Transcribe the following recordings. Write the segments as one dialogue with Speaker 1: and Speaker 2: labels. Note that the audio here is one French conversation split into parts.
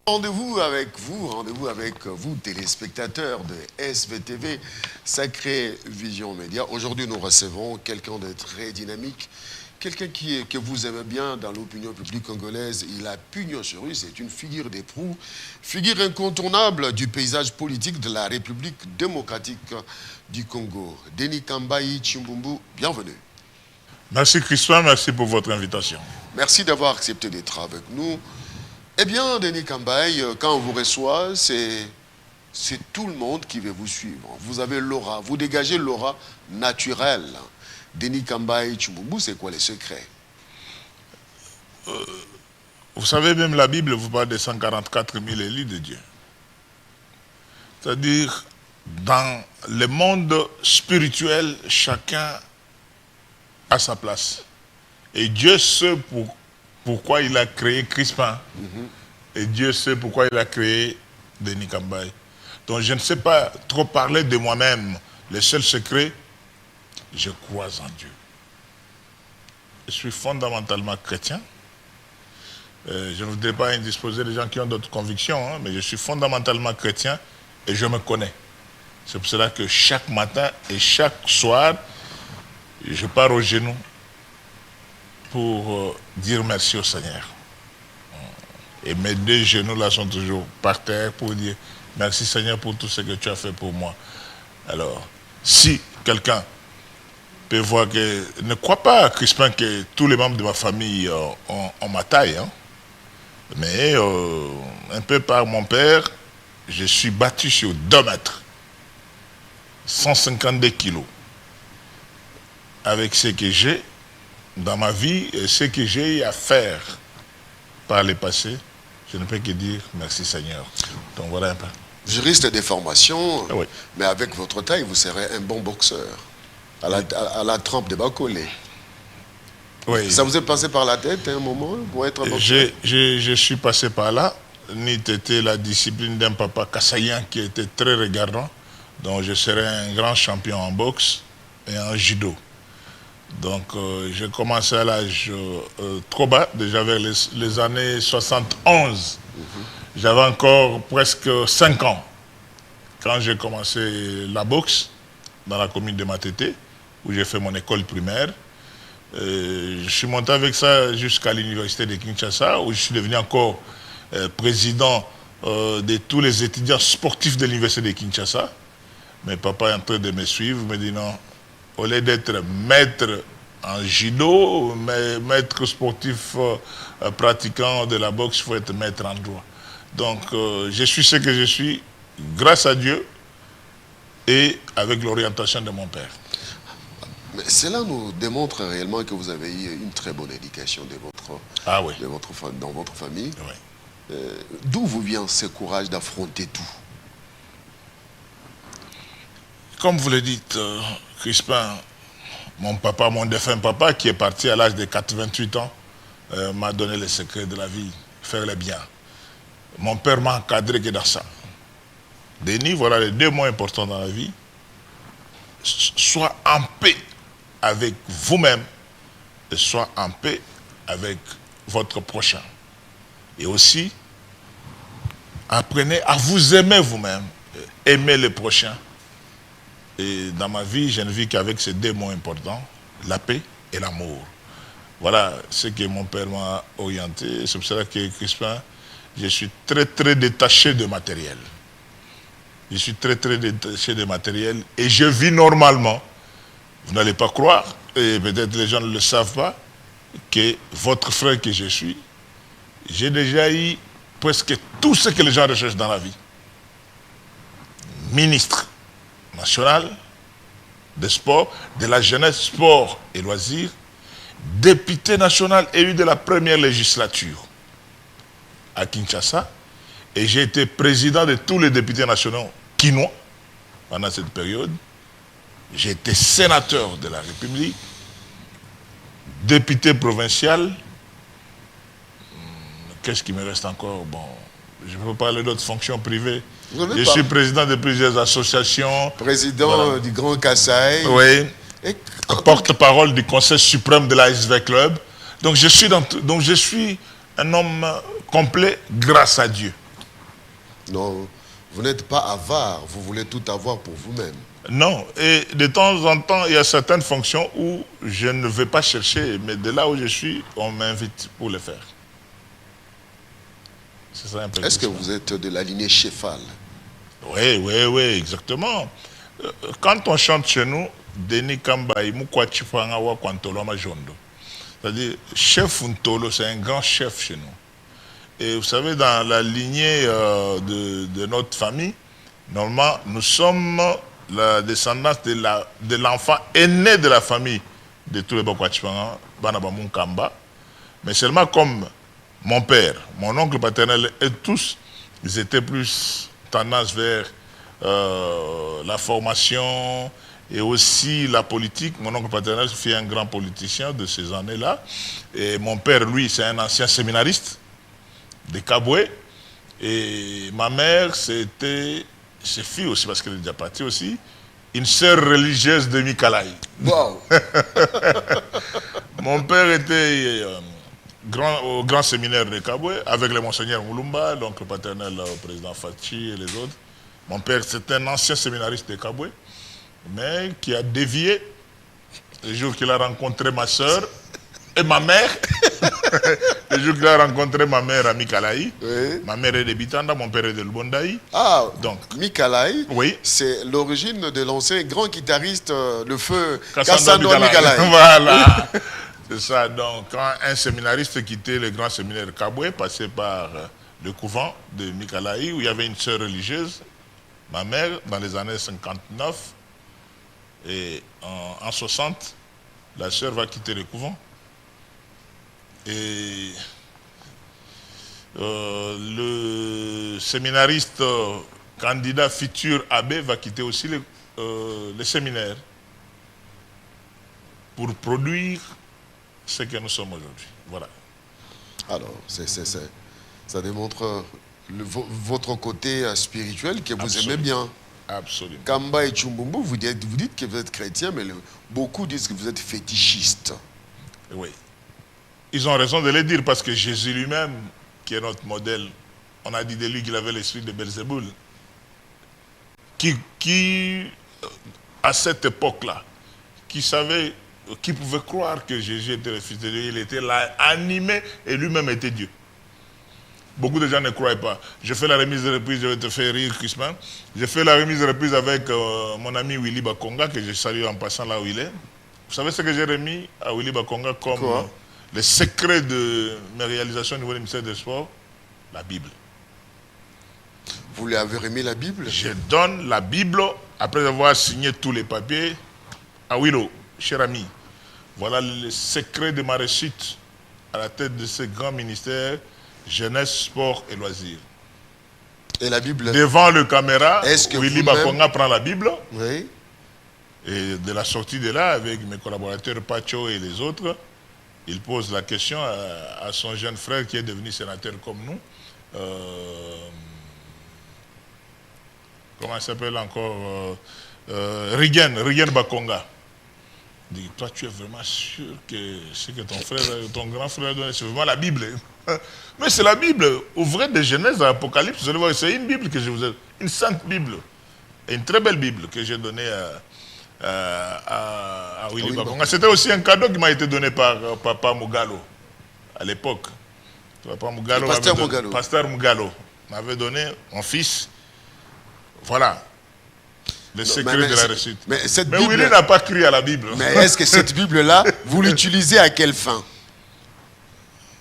Speaker 1: Rendez-vous avec vous, téléspectateurs de SVTV, Sacré Vision Média. Aujourd'hui, nous recevons quelqu'un de très dynamique, quelqu'un que vous aimez bien dans l'opinion publique congolaise. Il a pignon sur rue, c'est une figure d'éproux, figure incontournable du paysage politique de la République démocratique du Congo. Denis Kambayi Chimbumbu, bienvenue.
Speaker 2: Merci Christian, merci pour votre invitation.
Speaker 1: Merci d'avoir accepté d'être avec nous. Eh bien, Denis Kambayi, quand on vous reçoit, c'est tout le monde qui veut vous suivre. Vous avez l'aura, vous dégagez l'aura naturelle. Denis Kambayi Chimbumbu, c'est quoi les secrets?
Speaker 2: Vous savez, même la Bible vous parle des 144 000 élus de Dieu. C'est-à-dire, dans le monde spirituel, chacun a sa place. Et Dieu sait pourquoi il a créé Crispin. Et Dieu sait pourquoi il a créé Denis Kambayi. Donc je ne sais pas trop parler de moi-même. Le seul secret, je crois en Dieu. Je suis fondamentalement chrétien. Je ne voudrais pas indisposer les gens qui ont d'autres convictions, mais je suis fondamentalement chrétien et je me connais. C'est pour cela que chaque matin et chaque soir, je pars aux genoux pour dire merci au Seigneur. Et mes deux genoux là sont toujours par terre pour dire merci Seigneur pour tout ce que tu as fait pour moi. Alors, si quelqu'un peut voir que... Ne crois pas, Crispin, que tous les membres de ma famille ont ma taille. Mais un peu par mon père, je suis battu sur 2 mètres. 152 kilos. Avec ce que j'ai dans ma vie et ce que j'ai à faire par le passé, je ne peux que dire merci Seigneur. Donc voilà un peu.
Speaker 1: Juriste des formations,
Speaker 2: oui.
Speaker 1: Mais avec votre taille, vous serez un bon boxeur. À la trempe de Bakolé.
Speaker 2: Oui.
Speaker 1: Ça vous est passé par la tête à un moment pour être un boxeur?
Speaker 2: Je suis passé par là. C'était la discipline d'un papa kassaïen qui était très regardant. Donc je serai un grand champion en boxe et en judo. Donc j'ai commencé à l'âge trop bas, déjà vers les années 71. J'avais encore presque 5 ans quand j'ai commencé la boxe dans la commune de Matete, où j'ai fait mon école primaire. Je suis monté avec ça jusqu'à l'université de Kinshasa, où je suis devenu encore président de tous les étudiants sportifs de l'université de Kinshasa. Mais papa est en train de me suivre, me dit non, au lieu d'être maître en judo, maître sportif pratiquant de la boxe, il faut être maître en droit. Donc je suis ce que je suis grâce à Dieu et avec l'orientation de mon père.
Speaker 1: Mais cela nous démontre réellement que vous avez eu une très bonne éducation dans votre famille.
Speaker 2: Oui.
Speaker 1: D'où vous vient ce courage d'affronter tout?
Speaker 2: Comme vous le dites, Crispin, mon défunt papa, qui est parti à l'âge de 88 ans, m'a donné les secrets de la vie, faire le bien. Mon père m'a encadré que dans ça. Denis, voilà les 2 mots importants dans la vie. Sois en paix avec vous-même et sois en paix avec votre prochain. Et aussi, apprenez à vous aimer vous-même, aimer le prochain. Et dans ma vie, je ne vis qu'avec ces 2 mots importants, la paix et l'amour. Voilà ce que mon père m'a orienté. C'est pour cela que, Crispin, je suis très très détaché de matériel. Je suis très très détaché de matériel et je vis normalement. Vous n'allez pas croire, et peut-être les gens ne le savent pas, que votre frère que je suis, j'ai déjà eu presque tout ce que les gens recherchent dans la vie. Ministre national des sports, de la jeunesse, sport et loisirs, député national élu de la première législature à Kinshasa, et j'ai été président de tous les députés nationaux quinois pendant cette période. J'ai été sénateur de la République, député provincial. Qu'est-ce qui me reste encore? Bon, je ne peux pas parler d'autres fonctions privées. Je suis président de plusieurs associations.
Speaker 1: Président du Grand Kassai.
Speaker 2: Oui. Porte-parole du Conseil suprême de l'ASV Club. Donc je suis un homme complet grâce à Dieu.
Speaker 1: Non, vous n'êtes pas avare, vous voulez tout avoir pour vous-même.
Speaker 2: Non, et de temps en temps, il y a certaines fonctions où je ne vais pas chercher, mais de là où je suis, on m'invite pour le faire. C'est ça un peu.
Speaker 1: Est-ce que vous êtes de la lignée Chefal?
Speaker 2: Oui, exactement. Quand on chante chez nous, Denis Kambaï, Moukwachifanga wa Kwantolo Majondo. C'est-à-dire, chef Untolo, c'est un grand chef chez nous. Et vous savez, dans la lignée de notre famille, normalement, nous sommes la descendance de l'enfant aîné de la famille de tous les Bakwachifanga, Banabamun Kamba. Mais seulement comme mon père, mon oncle paternel et tous, ils étaient plus tendance vers la formation et aussi la politique. Mon oncle paternel fut un grand politicien de ces années-là. Et mon père, lui, c'est un ancien séminariste de Kaboué. Et ma mère, c'était ses filles aussi, parce qu'elle est déjà partie aussi, une sœur religieuse de Mikalaï.
Speaker 1: Wow.
Speaker 2: Mon père était au grand séminaire de Kaboué, avec le monseigneur Moulumba, l'oncle paternel au président Fachi et les autres. Mon père, c'était un ancien séminariste de Kaboué, mais qui a dévié le jour qu'il a rencontré ma sœur et ma mère. Le jour qu'il a rencontré ma mère à Mikalaï. Oui. Ma mère est de Bitanda, mon père est de Lubondaï.
Speaker 1: Ah, donc Mikalaï,
Speaker 2: oui.
Speaker 1: C'est l'origine de l'ancien grand guitariste, le feu
Speaker 2: Kassando Mikalaï. Voilà. C'est ça. Donc, quand un séminariste quittait le grand séminaire Kaboué, passait par le couvent de Mikalaï, où il y avait une sœur religieuse, ma mère, dans les années 59, et en 60, la sœur va quitter le couvent. Et le séminariste candidat futur abbé va quitter aussi le séminaire pour produire ce que nous sommes aujourd'hui. Voilà.
Speaker 1: Alors, ça démontre votre côté spirituel que vous
Speaker 2: Absolument.
Speaker 1: aimez bien.
Speaker 2: Absolument.
Speaker 1: Kamba et Chumbumbu, vous dites que vous êtes chrétien, mais beaucoup disent que vous êtes fétichiste.
Speaker 2: Oui. Ils ont raison de le dire parce que Jésus lui-même, qui est notre modèle, on a dit de lui qu'il avait l'esprit de Belzéboul, qui à cette époque-là, qui savait, qui pouvait croire que Jésus était le Fils de Dieu, il était là, animé, et lui-même était Dieu. Beaucoup de gens ne croient pas. Je fais la remise de reprise, je vais te faire rire, Christman. Je fais la remise de reprise avec mon ami Willy Bakonga, que je salue en passant là où il est. Vous savez ce que j'ai remis à Willy Bakonga comme le secret de mes réalisations au niveau du ministère des Sports? La Bible.
Speaker 1: Vous lui avez remis la Bible?
Speaker 2: Je donne la Bible, après avoir signé tous les papiers, à Willow, cher ami. Voilà le secret de ma réussite à la tête de ce grand ministère, jeunesse, sport et loisirs.
Speaker 1: Et la Bible?
Speaker 2: Devant le caméra, Willy Bakonga prend la Bible.
Speaker 1: Oui.
Speaker 2: Et de la sortie de là, avec mes collaborateurs Pacho et les autres, il pose la question à son jeune frère qui est devenu sénateur comme nous. Comment il s'appelle encore Rigen Bakonga. Il dit, toi tu es vraiment sûr que ce que ton grand frère donne, c'est vraiment la Bible? Mais c'est la Bible. Ouvrez de Genèse à Apocalypse, vous allez voir, c'est une Bible que je vous ai, une sainte Bible. Et une très belle Bible que j'ai donnée à Willy Bakonga. C'était aussi un cadeau qui m'a été donné par Papa Mugalo à l'époque. Papa Mugalo, Pasteur Mugalo m'avait donné, mon fils. Voilà. Le secret de la réussite. Mais Willy n'a pas cru à la Bible.
Speaker 1: Mais est-ce que cette Bible-là, vous l'utilisez à quelle fin?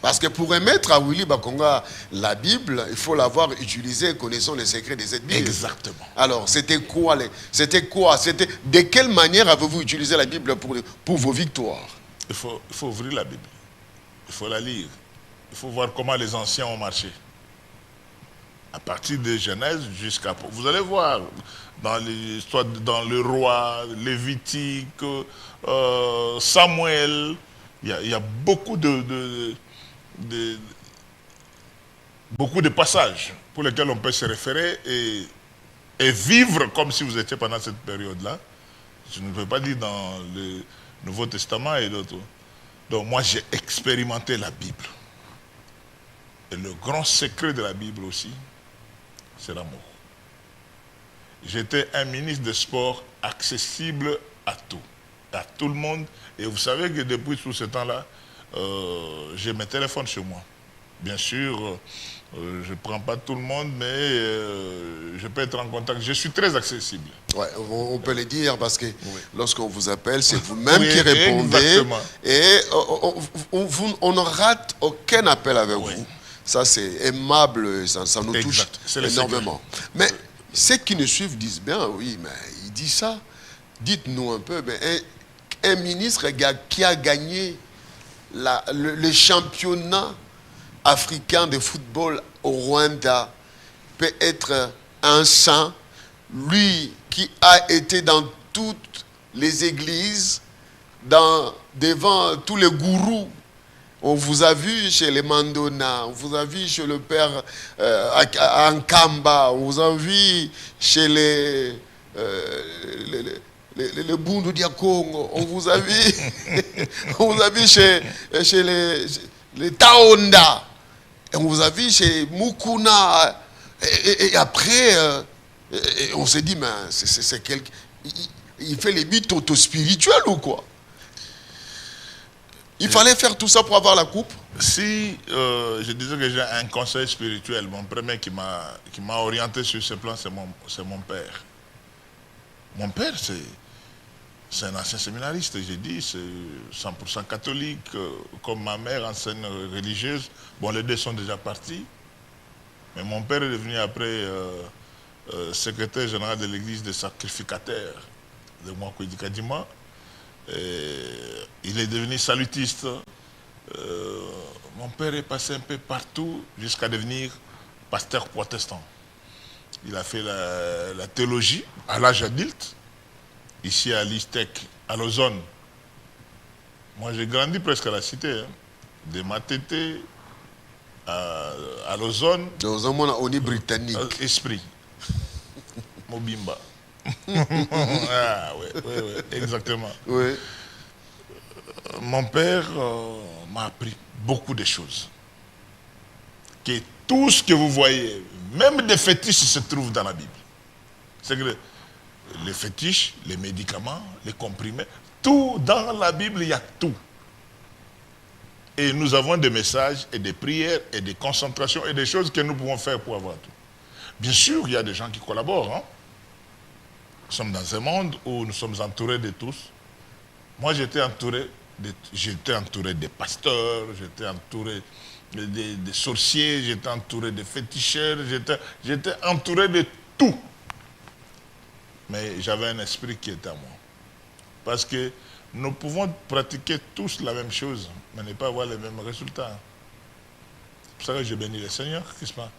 Speaker 1: Parce que pour émettre à Willy Bakonga la Bible, il faut l'avoir utilisée connaissant les secrets de cette Bible.
Speaker 2: Exactement.
Speaker 1: Alors, c'était quoi? De quelle manière avez-vous utilisé la Bible pour vos victoires?
Speaker 2: Il faut ouvrir la Bible. Il faut la lire. Il faut voir comment les anciens ont marché. À partir de Genèse jusqu'à... Vous allez voir dans l'histoire, dans le roi, Lévitique, Samuel, il y a beaucoup beaucoup de passages pour lesquels on peut se référer et vivre comme si vous étiez pendant cette période-là. Je ne peux pas dire dans le Nouveau Testament et d'autres. Donc moi j'ai expérimenté la Bible. Et le grand secret de la Bible aussi, c'est l'amour. J'étais un ministre des Sports accessible à tout le monde. Et vous savez que depuis tout ce temps-là, j'ai mes téléphones chez moi. Bien sûr, je ne prends pas tout le monde, mais je peux être en contact. Je suis très accessible.
Speaker 1: Ouais, on peut le dire parce que
Speaker 2: Oui.
Speaker 1: lorsqu'on vous appelle, c'est vous-même
Speaker 2: Oui,
Speaker 1: qui répondez.
Speaker 2: exactement.
Speaker 1: Et on ne rate aucun appel avec
Speaker 2: Oui.
Speaker 1: vous. Ça, c'est aimable, ça nous touche
Speaker 2: Exact. C'est le
Speaker 1: énormément. Mais ceux qui nous suivent disent bien, oui, mais il dit ça. Dites-nous un peu, mais un ministre qui a gagné le championnat africain de football au Rwanda peut être un saint, lui qui a été dans toutes les églises, devant tous les gourous. On vous a vu chez les Mandona, on vous a vu chez le père Ankamba, on vous a vu chez les Bundu Diakongo, on vous a vu, on vous a vu chez les Taonda, et on vous a vu chez Mukuna, et après, on s'est dit, mais c'est quelqu'un, il fait les mythes auto-spirituels ou quoi? Il fallait faire tout ça pour avoir la coupe?
Speaker 2: Si je disais que j'ai un conseil spirituel, mon premier qui m'a orienté sur ce plan, c'est mon père. Mon père, c'est un ancien séminariste, j'ai dit, c'est 100% catholique, comme ma mère, ancienne religieuse. Bon, les deux sont déjà partis. Mais mon père est devenu après secrétaire général de l'église des sacrificataires de Mwakwedi Kadima. Il est devenu salutiste. Mon père est passé un peu partout jusqu'à devenir pasteur protestant. Il a fait la théologie à l'âge adulte, ici à l'Istec, à Lausanne. Moi, j'ai grandi presque à la cité, hein. De Matete à Lausanne.
Speaker 1: Dans un monde on est britannique.
Speaker 2: Esprit. Mobimba. Ah, ouais, exactement.
Speaker 1: Oui.
Speaker 2: Mon père m'a appris beaucoup de choses. Que tout ce que vous voyez, même des fétiches, se trouvent dans la Bible. C'est que les fétiches, les médicaments, les comprimés, tout dans la Bible, il y a tout. Et nous avons des messages et des prières et des concentrations et des choses que nous pouvons faire pour avoir tout. Bien sûr, il y a des gens qui collaborent. Hein. Nous sommes dans un monde où nous sommes entourés de tous. Moi, j'étais entouré des pasteurs, j'étais entouré des sorciers, j'étais entouré de féticheurs, j'étais entouré de tout. Mais j'avais un esprit qui était à moi. Parce que nous pouvons pratiquer tous la même chose, mais ne pas avoir les mêmes résultats. C'est pour ça que je bénis le Seigneur, Christmas.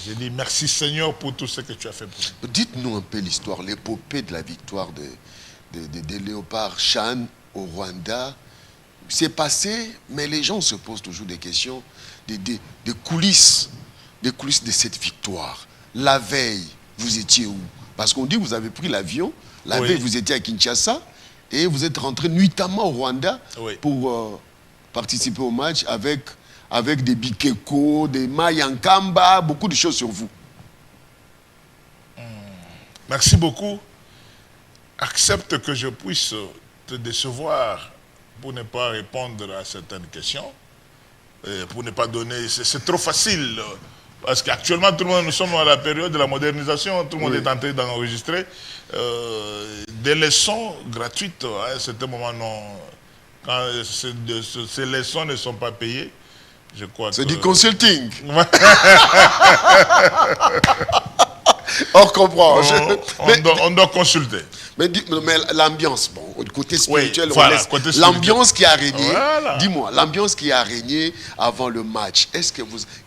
Speaker 2: J'ai dit merci Seigneur pour tout ce que tu as fait pour nous.
Speaker 1: Dites-nous un peu l'histoire, l'épopée de la victoire de Léopard Chan au Rwanda. C'est passé, mais les gens se posent toujours des questions, des coulisses de cette victoire. La veille, vous étiez où? Parce qu'on dit que vous avez pris l'avion, la veille vous étiez à Kinshasa, et vous êtes rentré nuitamment au Rwanda pour participer au match avec des Bikeko, des Mayankamba, beaucoup de choses sur vous.
Speaker 2: Merci beaucoup. Accepte que je puisse te décevoir pour ne pas répondre à certaines questions, pour ne pas donner... C'est trop facile, parce qu'actuellement, tout le monde, nous sommes à la période de la modernisation, tout le monde est en train d'enregistrer. Des leçons gratuites, à un certain moment, non. Quand ces leçons ne sont pas payées, je crois que...
Speaker 1: C'est du consulting. On comprend.
Speaker 2: On doit consulter.
Speaker 1: Mais l'ambiance, bon, côté spirituel,
Speaker 2: voilà,
Speaker 1: l'ambiance qui a régné,
Speaker 2: voilà.
Speaker 1: Dis-moi, l'ambiance qui a régné avant le match,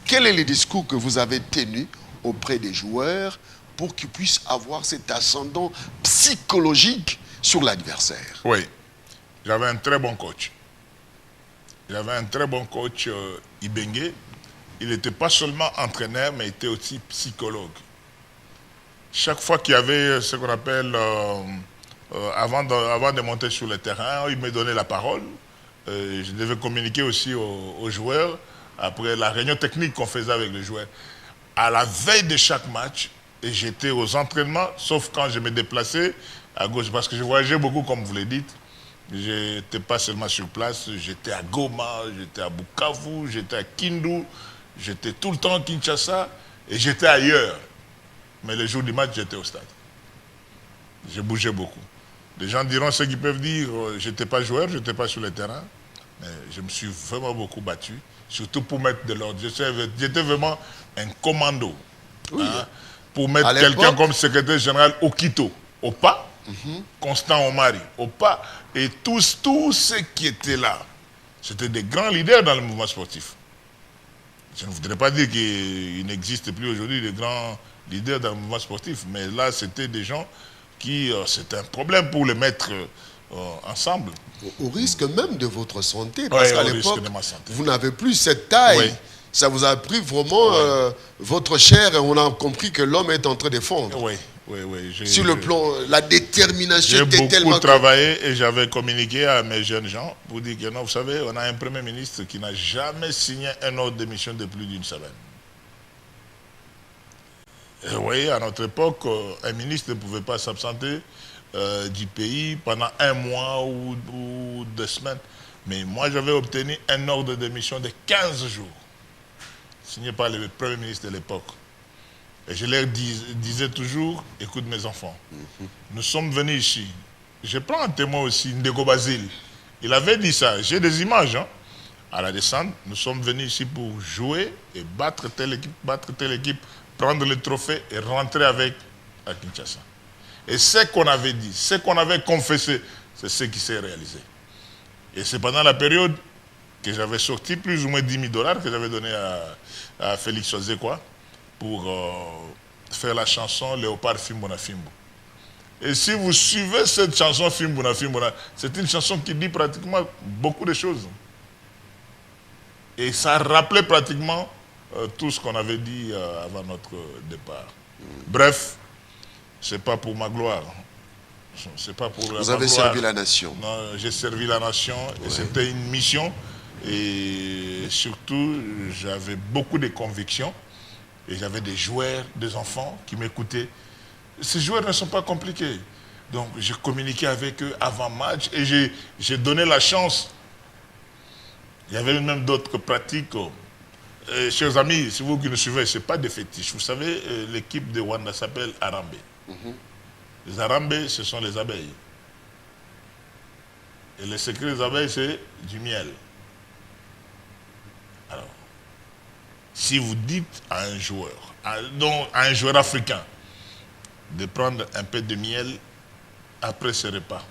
Speaker 1: quel est le discours que vous avez tenu auprès des joueurs pour qu'ils puissent avoir cet ascendant psychologique sur l'adversaire?
Speaker 2: Oui, j'avais un très bon coach. J'avais un très bon coach, Ibengue. Il n'était pas seulement entraîneur, mais il était aussi psychologue. Chaque fois qu'il y avait ce qu'on appelle, avant de monter sur le terrain, il me donnait la parole. Je devais communiquer aussi aux joueurs après la réunion technique qu'on faisait avec les joueurs. à la veille de chaque match, et j'étais aux entraînements, sauf quand je me déplaçais à gauche, parce que je voyageais beaucoup, comme vous le dites. Je n'étais pas seulement sur place, j'étais à Goma, j'étais à Bukavu, j'étais à Kindu, j'étais tout le temps à Kinshasa, et j'étais ailleurs. Mais le jour du match, j'étais au stade. Je bougeais beaucoup. Les gens diront ce qu'ils peuvent dire, je n'étais pas joueur, je n'étais pas sur le terrain, mais je me suis vraiment beaucoup battu, surtout pour mettre de l'ordre. J'étais vraiment un commando. Oui, hein, pour mettre quelqu'un comme secrétaire général Okito, Opa, Constant Omari, Opa, et tous ceux qui étaient là, c'était des grands leaders dans le mouvement sportif. Je ne voudrais pas dire qu'il n'existe plus aujourd'hui de grands leaders dans le mouvement sportif, mais là, c'était des gens qui, c'était un problème pour les mettre ensemble.
Speaker 1: Au risque même de votre santé, parce qu'à l'époque, vous n'avez plus cette taille.
Speaker 2: Oui.
Speaker 1: Ça vous a pris vraiment votre chair et on a compris que l'homme est en train de fondre.
Speaker 2: Oui.
Speaker 1: Sur le plan, la détermination était tellement...
Speaker 2: J'ai beaucoup travaillé et j'avais communiqué à mes jeunes gens pour dire que non, vous savez, on a un Premier ministre qui n'a jamais signé un ordre de mission de plus d'une semaine. Et oui, à notre époque, un ministre ne pouvait pas s'absenter du pays pendant un mois ou 2 semaines. Mais moi, j'avais obtenu un ordre de mission de 15 jours, signé par le Premier ministre de l'époque. Et je leur disais toujours, écoute mes enfants, nous sommes venus ici. Je prends un témoin aussi, Ndeko Basile. Il avait dit ça, j'ai des images. Hein. À la descente, nous sommes venus ici pour jouer et battre telle équipe, prendre le trophée et rentrer avec à Kinshasa. Et ce qu'on avait dit, ce qu'on avait confessé, c'est ce qui s'est réalisé. Et c'est pendant la période que j'avais sorti plus ou moins $10 000 que j'avais donné à Félix Ozekwa pour faire la chanson Léopard Fimbona Fimbo. Et si vous suivez cette chanson Fimbona Fimbona, c'est une chanson qui dit pratiquement beaucoup de choses. Et ça rappelait pratiquement tout ce qu'on avait dit avant notre départ. Bref, c'est pas pour ma gloire. C'est pas pour
Speaker 1: vous avez servi la nation.
Speaker 2: Non, j'ai servi la nation et c'était une mission. Et surtout, j'avais beaucoup de convictions. Et j'avais des joueurs, des enfants qui m'écoutaient. Ces joueurs ne sont pas compliqués. Donc, j'ai communiqué avec eux avant match et j'ai donné la chance. Il y avait même d'autres pratiques. Chers amis, si vous qui nous suivez, ce n'est pas des fétiches. Vous savez, l'équipe de Rwanda s'appelle Arambe. Les Arambe, ce sont les abeilles. Et le secret des abeilles, c'est du miel. Alors, si vous dites à un joueur, à un joueur africain, de prendre un peu de miel après ce repas,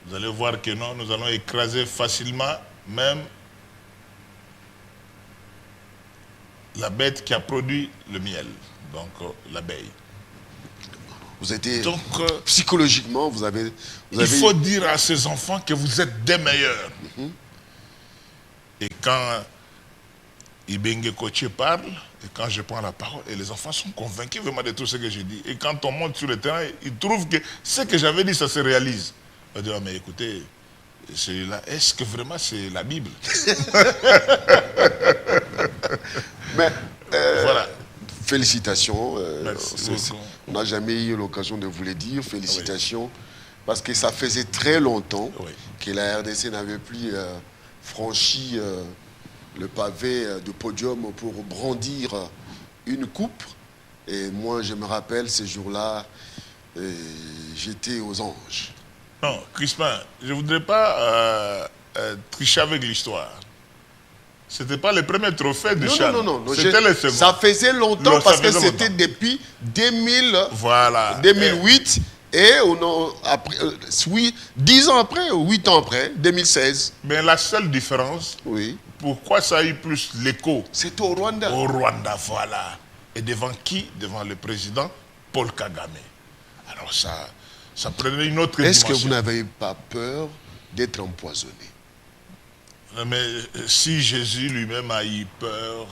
Speaker 2: vous allez voir que non, nous allons écraser facilement même la bête qui a produit le miel, donc l'abeille.
Speaker 1: Vous étiez psychologiquement, vous avez...
Speaker 2: Il faut dire à ces enfants que vous êtes des meilleurs. Et quand Ibenge Koché parle, et quand je prends la parole, et les enfants sont convaincus vraiment de tout ce que je dis. Et quand on monte sur le terrain, ils trouvent que ce que j'avais dit, ça se réalise. On va dire, mais écoutez, celui-là, est-ce que vraiment c'est la Bible?
Speaker 1: Mais,
Speaker 2: voilà.
Speaker 1: Félicitations.
Speaker 2: Merci.
Speaker 1: On n'a jamais eu l'occasion de vous le dire. Félicitations. Oui. Parce que ça faisait très longtemps que la RDC n'avait plus franchi le pavé du podium pour brandir une coupe. Et moi, je me rappelle, ces jours-là, j'étais aux anges.
Speaker 2: Non, Crispin, je ne voudrais pas tricher avec l'histoire. Ce n'était pas le premier trophée de Chan.
Speaker 1: Non.
Speaker 2: C'était le second.
Speaker 1: Ça faisait longtemps parce que c'était depuis 2008. Et après, 10 ans après, 8 ans après, 2016.
Speaker 2: Mais la seule différence, pourquoi ça a eu plus l'écho?
Speaker 1: C'est au Rwanda.
Speaker 2: Au Rwanda, voilà. Et devant qui? Devant le président Paul Kagame. Alors ça prenait une autre dimension.
Speaker 1: Est-ce que vous n'avez pas peur d'être empoisonné?
Speaker 2: Mais si Jésus lui-même a eu peur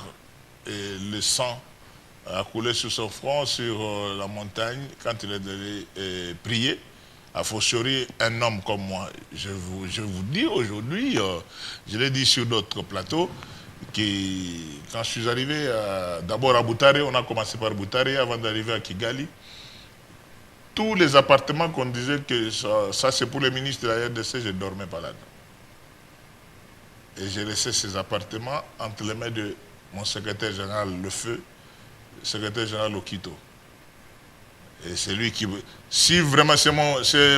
Speaker 2: et le sang a coulé sur son front, sur la montagne, quand il est allé prier, a fortiori un homme comme moi. Je vous dis aujourd'hui, je l'ai dit sur d'autres plateaux, Quand je suis arrivé, d'abord à Boutare, on a commencé par Boutare avant d'arriver à Kigali. Tous les appartements qu'on disait que ça c'est pour les ministres de la RDC, je ne dormais pas là-dedans. Et j'ai laissé ces appartements entre les mains de mon secrétaire général Le Feu, secrétaire général Okito. Et c'est lui qui... Si vraiment c'est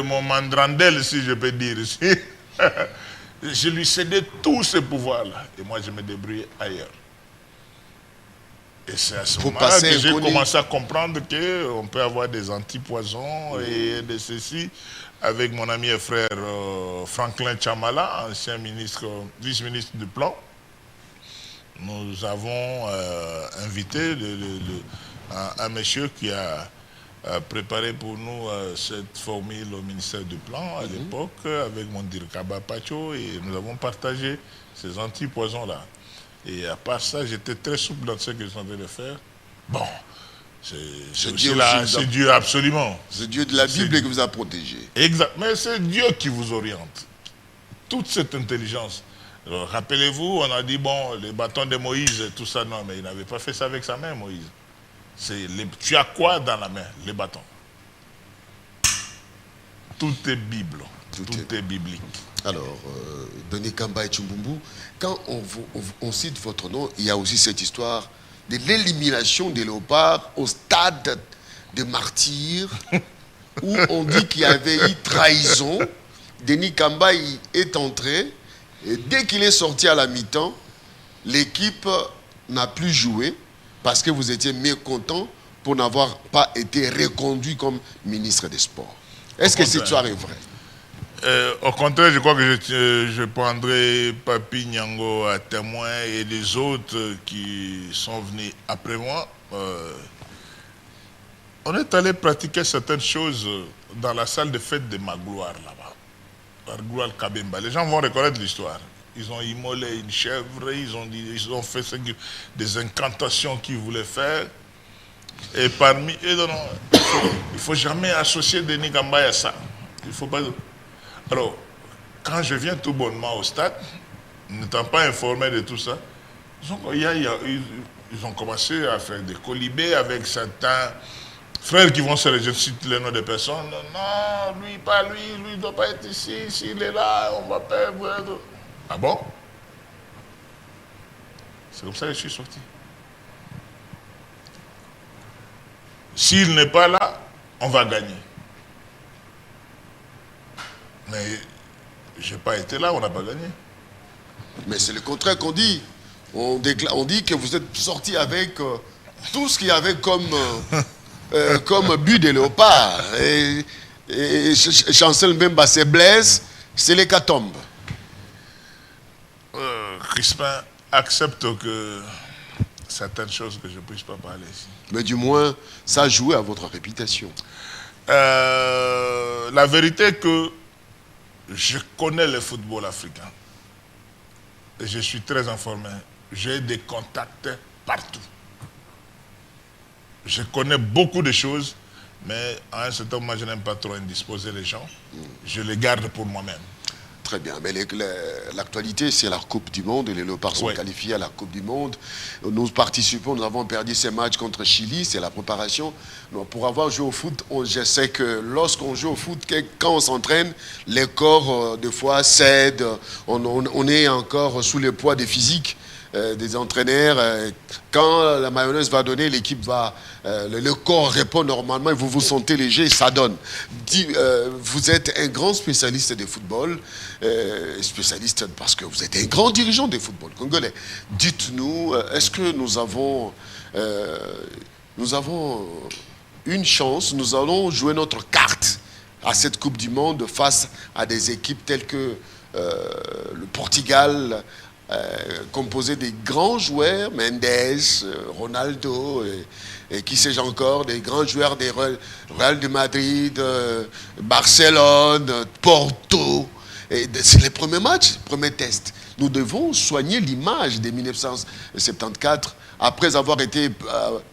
Speaker 2: mon mandrandel, si je peux dire, je lui cédais tous ces pouvoirs-là. Et moi, je me débrouillais ailleurs. Et c'est à ce moment-là que j'ai commencé à comprendre qu'on peut avoir des antipoisons et de ceci. Avec mon ami et frère Franklin Chamala, ancien vice-ministre du Plan, nous avons invité un monsieur qui a préparé pour nous cette formule au ministère du Plan à l'époque, avec mon Dirkaba Pacho, et nous avons partagé ces antipoisons-là. Et à part ça, j'étais très souple dans ce que je suis en train de faire. Bon, c'est Dieu, absolument.
Speaker 1: C'est Dieu de la Bible qui vous a protégé.
Speaker 2: Exact, mais c'est Dieu qui vous oriente. Toute cette intelligence. Rappelez-vous, on a dit, bon, les bâtons de Moïse, tout ça, non, mais il n'avait pas fait ça avec sa main, Moïse. Tu as quoi dans la main? Les bâtons. Tout est Bible. Tout est biblique.
Speaker 1: Alors, Denis Kamba et Tchumbumbu, quand on cite votre nom, il y a aussi cette histoire de l'élimination des léopards au stade de martyrs, où on dit qu'il y avait eu trahison. Denis Kamba est entré, et dès qu'il est sorti à la mi-temps, l'équipe n'a plus joué, parce que vous étiez mécontent pour n'avoir pas été reconduit comme ministre des Sports. Est-ce que cette histoire est vraie?
Speaker 2: Au contraire, je crois que je prendrai Papi Nyango à témoin et les autres qui sont venus après moi. On est allé pratiquer certaines choses dans la salle de fête de Magloire, là-bas. Magloire Kabemba. Les gens vont reconnaître l'histoire. Ils ont immolé une chèvre, ils ont fait des incantations qu'ils voulaient faire. Et parmi eux, il ne faut jamais associer Denis Kamba à ça. Il faut pas... Alors, quand je viens tout bonnement au stade, n'étant pas informé de tout ça, ils ont commencé à faire des colibés avec certains frères qui vont se réjouir, je cite les noms des personnes. Non, lui, pas lui, lui ne doit pas être ici, s'il est là, on va perdre. Ah bon? C'est comme ça que je suis sorti. S'il n'est pas là, on va gagner. Mais je n'ai pas été là, on n'a pas gagné.
Speaker 1: Mais c'est le contraire qu'on dit. On dit que vous êtes sorti avec tout ce qu'il y avait comme but de léopard. Et Chancel Mbemba se blesse, c'est l'hécatombe.
Speaker 2: Crispin accepte que certaines choses que je ne puisse pas parler ici.
Speaker 1: Mais du moins, ça a joué à votre réputation.
Speaker 2: La vérité est que je connais le football africain. Et je suis très informé. J'ai des contacts partout. Je connais beaucoup de choses, mais à un certain moment, je n'aime pas trop indisposer les gens. Je les garde pour moi-même.
Speaker 1: Très bien, mais l'actualité, c'est la Coupe du Monde et les Léopards sont qualifiés à la Coupe du Monde. Nous participons, nous avons perdu ces matchs contre Chili, c'est la préparation. Pour avoir joué au foot, je sais que lorsqu'on joue au foot, quand on s'entraîne, les corps, des fois, cèdent. On est encore sous le poids des physiques des entraîneurs. Quand la mayonnaise va donner, l'équipe va... le corps répond normalement et vous vous sentez léger, ça donne. Vous êtes un grand spécialiste de football, spécialiste parce que vous êtes un grand dirigeant de football congolais. Dites-nous, est-ce que nous avons une chance, nous allons jouer notre carte à cette Coupe du Monde face à des équipes telles que le Portugal, composé des grands joueurs, Mendes, Ronaldo, et qui sais-je encore, des grands joueurs des Real de Madrid, Barcelone, Porto. C'est les premiers matchs, premiers tests. Nous devons soigner l'image de 1974. Après avoir été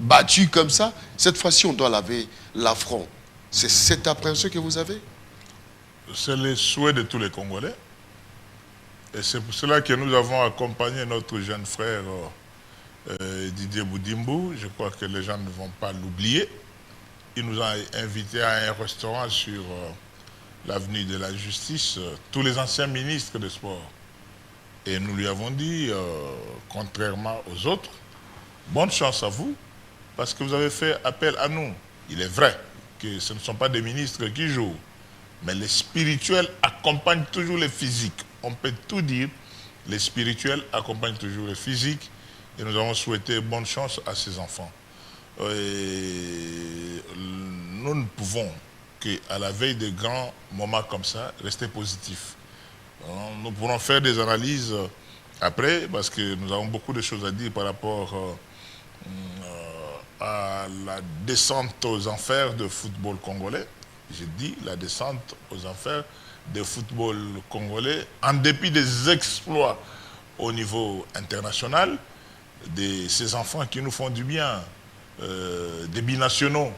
Speaker 1: battus comme ça, cette fois-ci, on doit laver l'affront. C'est cette appréhension que vous avez?
Speaker 2: C'est le souhait de tous les Congolais. Et c'est pour cela que nous avons accompagné notre jeune frère Didier Boudimbo. Je crois que les gens ne vont pas l'oublier. Il nous a invités à un restaurant sur l'avenue de la Justice, tous les anciens ministres de sport. Et nous lui avons dit, contrairement aux autres, bonne chance à vous, parce que vous avez fait appel à nous. Il est vrai que ce ne sont pas des ministres qui jouent, mais les spirituels accompagnent toujours les physiques. On peut tout dire, les spirituels accompagnent toujours les physiques, et nous avons souhaité bonne chance à ces enfants. Et nous ne pouvons qu'à la veille de grands moments comme ça, rester positifs. Nous pourrons faire des analyses après, parce que nous avons beaucoup de choses à dire par rapport à la descente aux enfers de football congolais. J'ai dit la descente aux enfers de football congolais, en dépit des exploits au niveau international, de ces enfants qui nous font du bien, des binationaux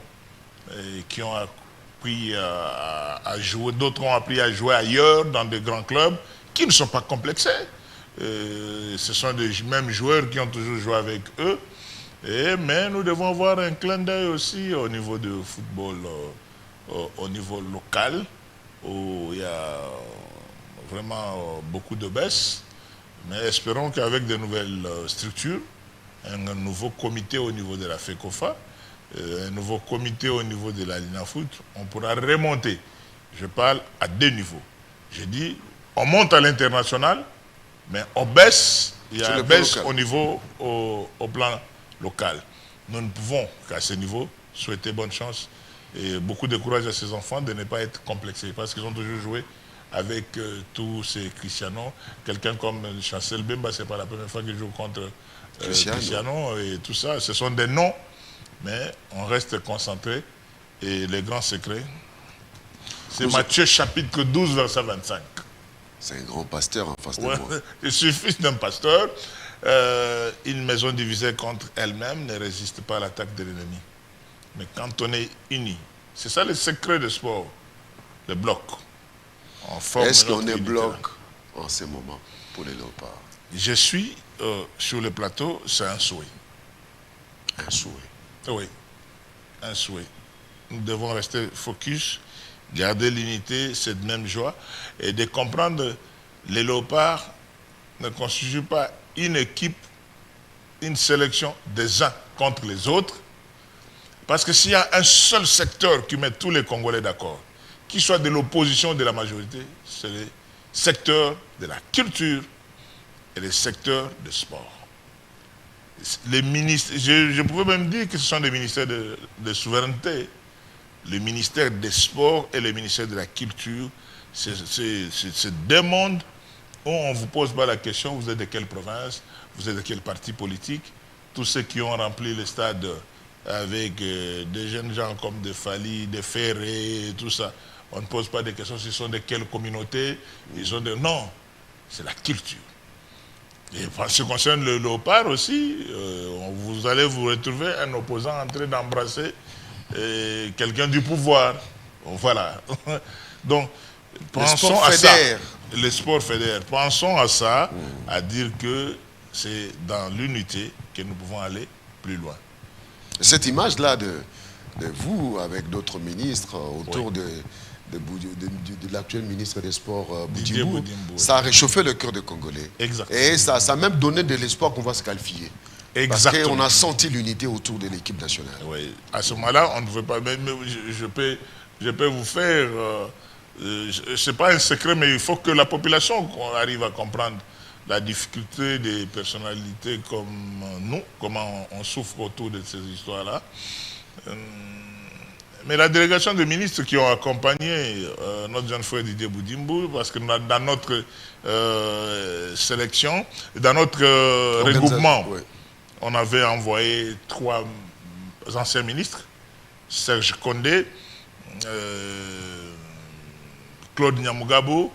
Speaker 2: qui ont appris à jouer, d'autres ont appris à jouer ailleurs dans de grands clubs qui ne sont pas complexés. Ce sont les mêmes joueurs qui ont toujours joué avec eux. Mais nous devons avoir un clin d'œil aussi au niveau du football, au niveau local, où il y a vraiment beaucoup de baisses. Mais espérons qu'avec de nouvelles structures, un nouveau comité au niveau de la FECOFA, un nouveau comité au niveau de la Linafoot, on pourra remonter. Je parle à deux niveaux. Je dis, on monte à l'international, mais on baisse, il y a une baisse au niveau, au plan local. Nous ne pouvons qu'à ce niveau souhaiter bonne chance et beaucoup de courage à ces enfants de ne pas être complexés, parce qu'ils ont toujours joué avec tous ces Cristiano. Quelqu'un comme Chancel Bemba, ce n'est pas la première fois qu'il joue contre Cristiano et tout ça. Ce sont des noms, mais on reste concentré. Et les grands secrets, c'est Matthieu chapitre 12, verset 25.
Speaker 1: C'est un grand pasteur en face de moi.
Speaker 2: Je suis fils d'un pasteur. Une maison divisée contre elle-même ne résiste pas à l'attaque de l'ennemi. Mais quand on est unis, c'est ça le secret du sport, le bloc.
Speaker 1: Est-ce qu'on est bloc en ce moment pour les léopards?
Speaker 2: Je suis sur le plateau, c'est un souhait.
Speaker 1: Un souhait?
Speaker 2: Oui, un souhait. Nous devons rester focus, garder l'unité, cette même joie, et de comprendre les léopards ne constituent pas une équipe, une sélection des uns contre les autres, parce que s'il y a un seul secteur qui met tous les Congolais d'accord, qui soit de l'opposition ou de la majorité, c'est le secteur de la culture et le secteur du sport. Les ministres, je pouvais même dire que ce sont des ministères de souveraineté. Le ministère des sports et le ministère de la culture, c'est deux mondes où on ne vous pose pas la question, vous êtes de quelle province, vous êtes de quel parti politique. Tous ceux qui ont rempli le stade avec des jeunes gens comme de Fali, de Ferré, tout ça, on ne pose pas de questions, ils sont de quelle communauté, ils sont de... Non, c'est la culture. Et en ce qui concerne le léopard aussi, vous allez vous retrouver un opposant en train d'embrasser quelqu'un du pouvoir. Voilà. Donc, pensons à ça. Le sport fédère. Pensons à ça, à dire que c'est dans l'unité que nous pouvons aller plus loin.
Speaker 1: Cette image-là de vous avec d'autres ministres autour de l'actuel ministre des Sports, Boudimbo, ça a réchauffé le cœur des Congolais.
Speaker 2: Exactement.
Speaker 1: Et ça a même donné de l'espoir qu'on va se qualifier. Exactement. Parce qu'on a senti l'unité autour de l'équipe nationale.
Speaker 2: Oui. À ce moment-là, on ne veut pas... Mais je peux vous faire... ce n'est pas un secret, mais il faut que la population arrive à comprendre la difficulté des personnalités comme nous, comment on souffre autour de ces histoires-là. Mais la délégation de ministres qui ont accompagné notre jeune frère Didier Boudimbo, parce que dans notre sélection, dans notre regroupement, on avait envoyé 3 anciens ministres, Serge Condé, Claude Nyamugabo,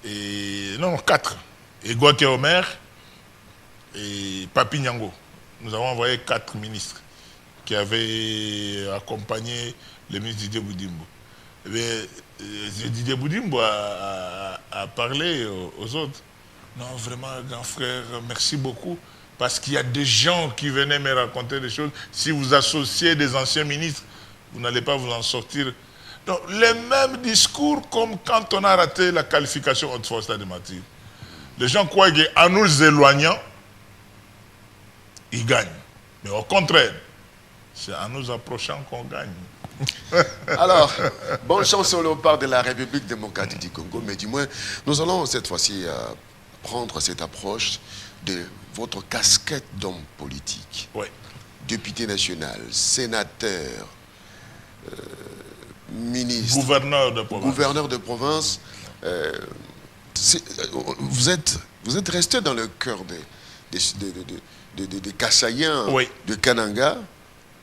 Speaker 2: et 4. Et Gouaké Omer et Papi Nyango. Nous avons envoyé 4 ministres qui avaient accompagné le ministre Didier Boudimbo. Didier Boudimbo a parlé aux autres. Non, vraiment, grand frère, merci beaucoup. Parce qu'il y a des gens qui venaient me raconter des choses. Si vous associez des anciens ministres, vous n'allez pas vous en sortir. Donc, les mêmes discours comme quand on a raté la qualification haute force de martyrs. Les gens croient qu'en nous éloignant, ils gagnent. Mais au contraire, c'est en nous approchant qu'on gagne.
Speaker 1: Alors, bonne chance au léopard de la République démocratique du Congo, mais du moins, nous allons cette fois-ci prendre cette approche de votre casquette d'homme politique.
Speaker 2: Oui.
Speaker 1: Député national, sénateur, ministre, gouverneur de province. Vous êtes resté dans le cœur des Kassaïens,
Speaker 2: oui,
Speaker 1: de Kananga,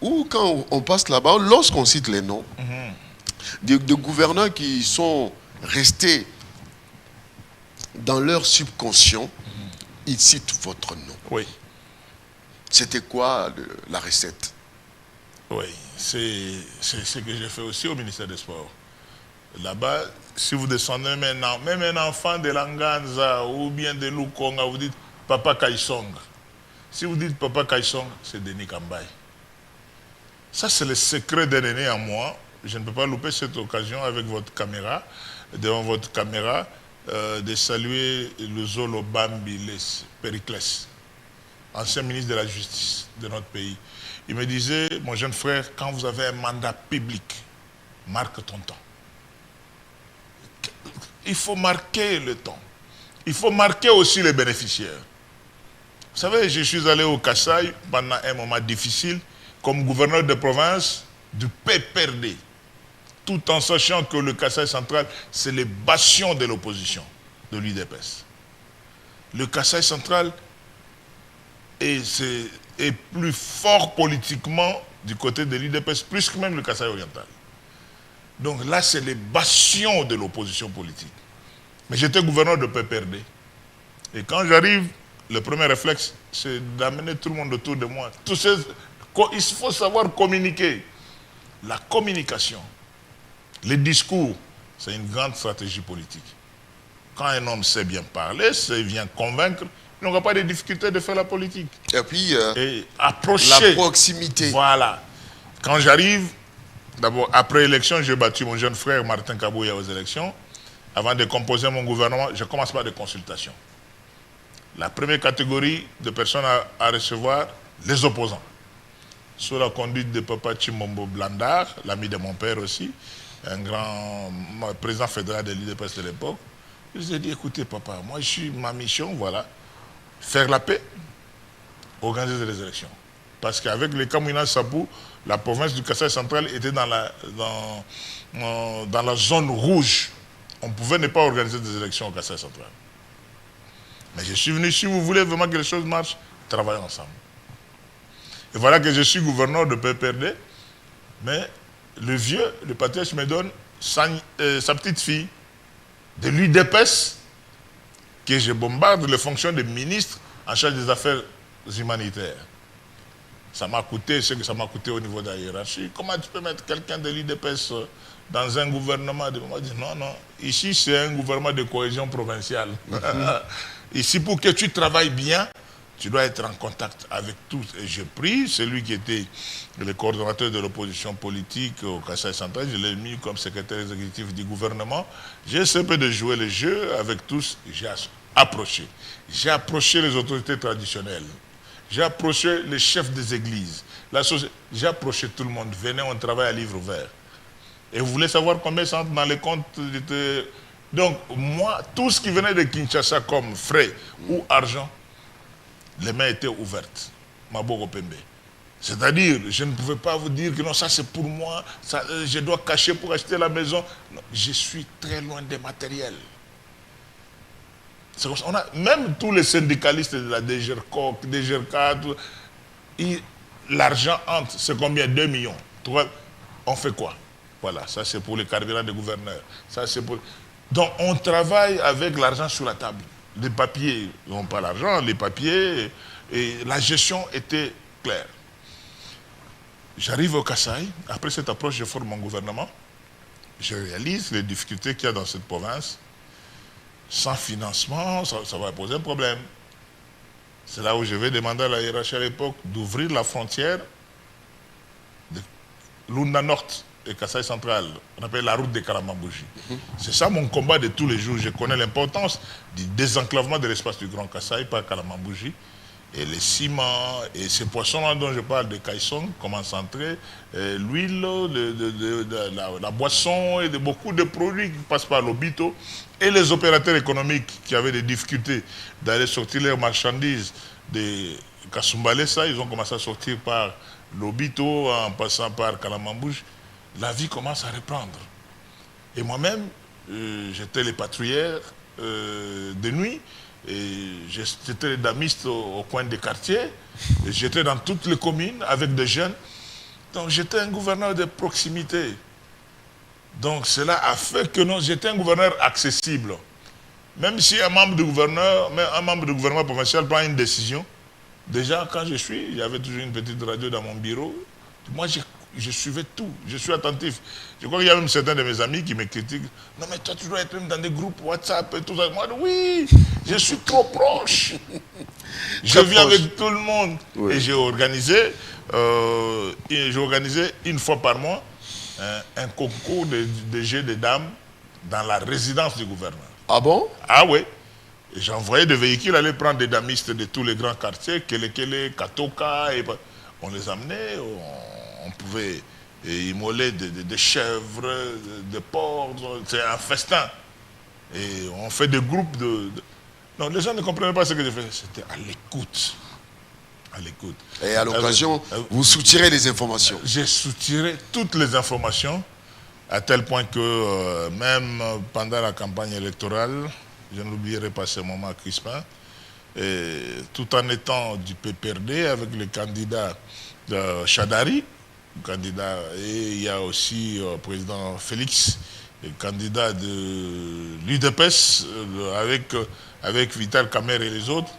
Speaker 1: où quand on passe là-bas, lorsqu'on cite les noms de gouverneurs qui sont restés dans leur subconscient, ils citent votre nom.
Speaker 2: Oui.
Speaker 1: C'était quoi la recette?
Speaker 2: Oui, c'est ce que j'ai fait aussi au ministère des Sports. Là-bas, si vous descendez maintenant, même un enfant de Langanza ou bien de Lukonga, vous dites Papa Kaïsong. Si vous dites Papa Kaïsong, c'est Denis Kambaye. Ça, c'est le secret d'un aîné en moi. Je ne peux pas louper cette occasion avec votre caméra, devant votre caméra, de saluer le Zolo Bambi Périclès, ancien ministre de la Justice de notre pays. Il me disait, mon jeune frère, quand vous avez un mandat public, marque ton temps. Il faut marquer le temps. Il faut marquer aussi les bénéficiaires. Vous savez, je suis allé au Kasaï pendant un moment difficile, comme gouverneur de province du PPRD, tout en sachant que le Kasaï central, c'est le bastion de l'opposition de l'UDPS. Le Kasaï central est plus fort politiquement du côté de l'UDPS, plus que même le Kasaï oriental. Donc là, c'est le bastion de l'opposition politique. Mais j'étais gouverneur de PPRD. Et quand j'arrive, le premier réflexe, c'est d'amener tout le monde autour de moi. Il faut savoir communiquer. La communication, les discours, c'est une grande stratégie politique. Quand un homme sait bien parler, sait bien convaincre, il n'aura pas de difficulté de faire la politique.
Speaker 1: Et puis,
Speaker 2: approcher.
Speaker 1: La proximité.
Speaker 2: Voilà. Quand j'arrive, d'abord, après élection, j'ai battu mon jeune frère Martin Kabouya aux élections. Avant de composer mon gouvernement, je commence par des consultations. La première catégorie de personnes à recevoir, les opposants. Sous la conduite de Papa Chimombo Blandard, l'ami de mon père aussi, un grand président fédéral de l'UDPS de l'époque. Je lui ai dit, écoutez papa, moi ma mission, voilà, faire la paix, organiser les élections. Parce qu'avec les Kamouina Sapou, la province du Kasaï central était dans la zone rouge. On pouvait ne pas organiser des élections au Kasaï central. Mais je suis venu, si vous voulez vraiment que les choses marchent, travaillons ensemble. Et voilà que je suis gouverneur de PPRD, mais le patriarche me donne sa petite fille de l'UDPS, que je bombarde les fonctions de ministre en charge des affaires humanitaires. Ça m'a coûté ce que ça m'a coûté au niveau de la hiérarchie. Comment tu peux mettre quelqu'un de l'UDPS dans un gouvernement de... Moi, je dis non, non. Ici, c'est un gouvernement de cohésion provinciale. Ici, pour que tu travailles bien, tu dois être en contact avec tous. Et j'ai pris celui qui était le coordonnateur de l'opposition politique au Kasaï central, je l'ai mis comme secrétaire exécutif du gouvernement. J'ai essayé de jouer le jeu avec tous. J'ai approché. J'ai approché les autorités traditionnelles. J'ai approché les chefs des églises. J'ai approché tout le monde. Venez, on travaille à livre ouvert. Et vous voulez savoir combien ça entre dans les comptes de... Donc, moi, tout ce qui venait de Kinshasa comme frais ou argent, les mains étaient ouvertes. Maboko Pembe. C'est-à-dire, je ne pouvais pas vous dire que non, ça c'est pour moi, ça, je dois cacher pour acheter la maison. Non, je suis très loin des matériels. On a, même tous les syndicalistes de la DGRCOC, DGRK, l'argent entre, c'est combien? 2 millions. On fait quoi? Voilà, ça c'est pour les carburants des gouverneurs. Ça, c'est pour... Donc on travaille avec l'argent sur la table. Les papiers, non pas l'argent, les papiers, et la gestion était claire. J'arrive au Kasaï, après cette approche, je forme mon gouvernement, je réalise les difficultés qu'il y a dans cette province, sans financement, ça va poser un problème. C'est là où je vais demander à la hiérarchie à l'époque d'ouvrir la frontière de Lunda Nord et Kasaï Central. On appelle la route de Kalamambouji. C'est ça mon combat de tous les jours. Je connais l'importance du désenclavement de l'espace du Grand Kasaï par Kalamambouji. Et les ciments, et ces poissons-là dont je parle de Kaïsong, comment centrer, l'huile, la boisson et beaucoup de produits qui passent par l'Obito. Et les opérateurs économiques qui avaient des difficultés d'aller sortir leurs marchandises de Kasumbalesa, ils ont commencé à sortir par l'Obito en passant par Kalamambouj. La vie commence à reprendre. Et moi-même, j'étais les patrouilleurs de nuit. Et j'étais damiste au coin des quartiers. J'étais dans toutes les communes avec des jeunes. Donc j'étais un gouverneur de proximité. Donc cela a fait que j'étais un gouverneur accessible. Même si un membre du gouvernement provincial prend une décision, déjà quand il y avait toujours une petite radio dans mon bureau. Moi je suivais tout, je suis attentif. Je crois qu'il y a même certains de mes amis qui me critiquent. Non mais toi tu dois être même dans des groupes WhatsApp et tout ça. Moi oui, je suis trop proche. Je vis avec tout le monde. Oui. Et j'ai organisé une fois par mois un concours de jeux de dames dans la résidence du gouverneur.
Speaker 1: Ah bon?
Speaker 2: Ah oui. Et j'envoyais des véhicules aller prendre des damistes de tous les grands quartiers, Kelekele, Katoka, et on les amenait, on pouvait immoler des chèvres, des porcs, c'est un festin. Et on fait des groupes Non, les gens ne comprenaient pas ce que je faisais, c'était à l'écoute. À l'écoute.
Speaker 1: Et à l'occasion, vous soutirez les informations.
Speaker 2: J'ai soutiré toutes les informations, à tel point que même pendant la campagne électorale, je n'oublierai pas ce moment à Crispin, et tout en étant du PPRD avec le candidat Chadari, candidat, et il y a aussi le président Félix, le candidat de l'UDPS avec Vital Kamer et les autres.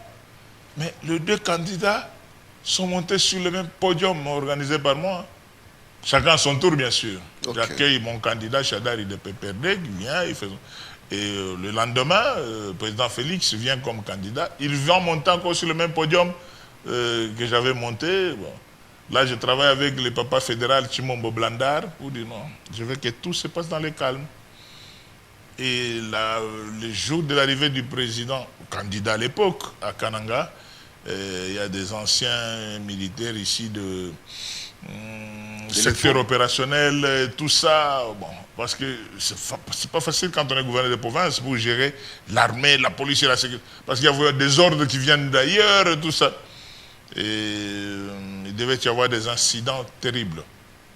Speaker 2: Mais les deux candidats sont montés sur le même podium organisé par moi. Chacun à son tour, bien sûr. Okay. J'accueille mon candidat Chadari de PPRD qui vient, il fait... Et le lendemain, le président Félix vient comme candidat. Il vient monter encore sur le même podium que j'avais monté. Bon. Là, je travaille avec le papa fédéral Chimombo Blandar pour dire non, je veux que tout se passe dans le calme. Et le jour de l'arrivée du président, candidat à l'époque, à Kananga, il y a des anciens militaires ici de secteur opérationnel, tout ça. Bon, parce que c'est pas facile quand on est gouverneur de province pour gérer l'armée, la police et la sécurité. Parce qu'il y a des ordres qui viennent d'ailleurs, tout ça. Et il devait y avoir des incidents terribles,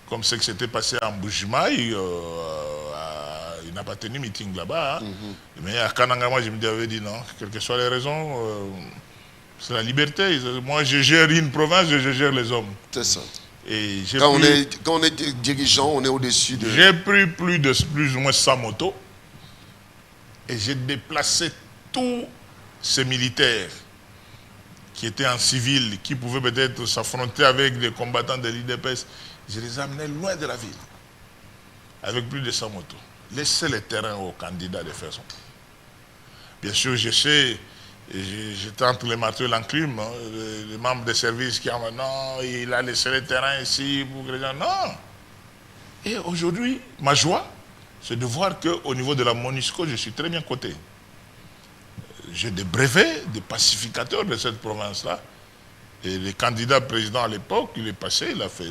Speaker 2: comme ce qui s'était passé à Mbujimaï. Il n'a pas tenu meeting là-bas. Hein. Mais à Kananga, moi, je me avais dit non, quelles que soient les raisons, c'est la liberté. Moi, je gère une province, je gère les hommes.
Speaker 1: C'est ça.
Speaker 2: Et
Speaker 1: quand on est dirigeant, on est au-dessus de...
Speaker 2: J'ai pris plus ou moins 100 motos et j'ai déplacé tous ces militaires qui étaient en civil, qui pouvaient peut-être s'affronter avec des combattants de l'IDPS. Je les amenais loin de la ville, avec plus de 100 motos. Laissez le terrain aux candidats de faire son. Bien sûr, je sais, j'étais entre les marteaux et l'enclume, hein, les membres des services qui ont dit non, il a laissé le terrain ici pour que les gens... Non. Et aujourd'hui, ma joie, c'est de voir qu'au niveau de la MONUSCO, je suis très bien coté. J'ai des brevets, des pacificateurs de cette province-là. Et le candidat président à l'époque, il est passé, il a fait...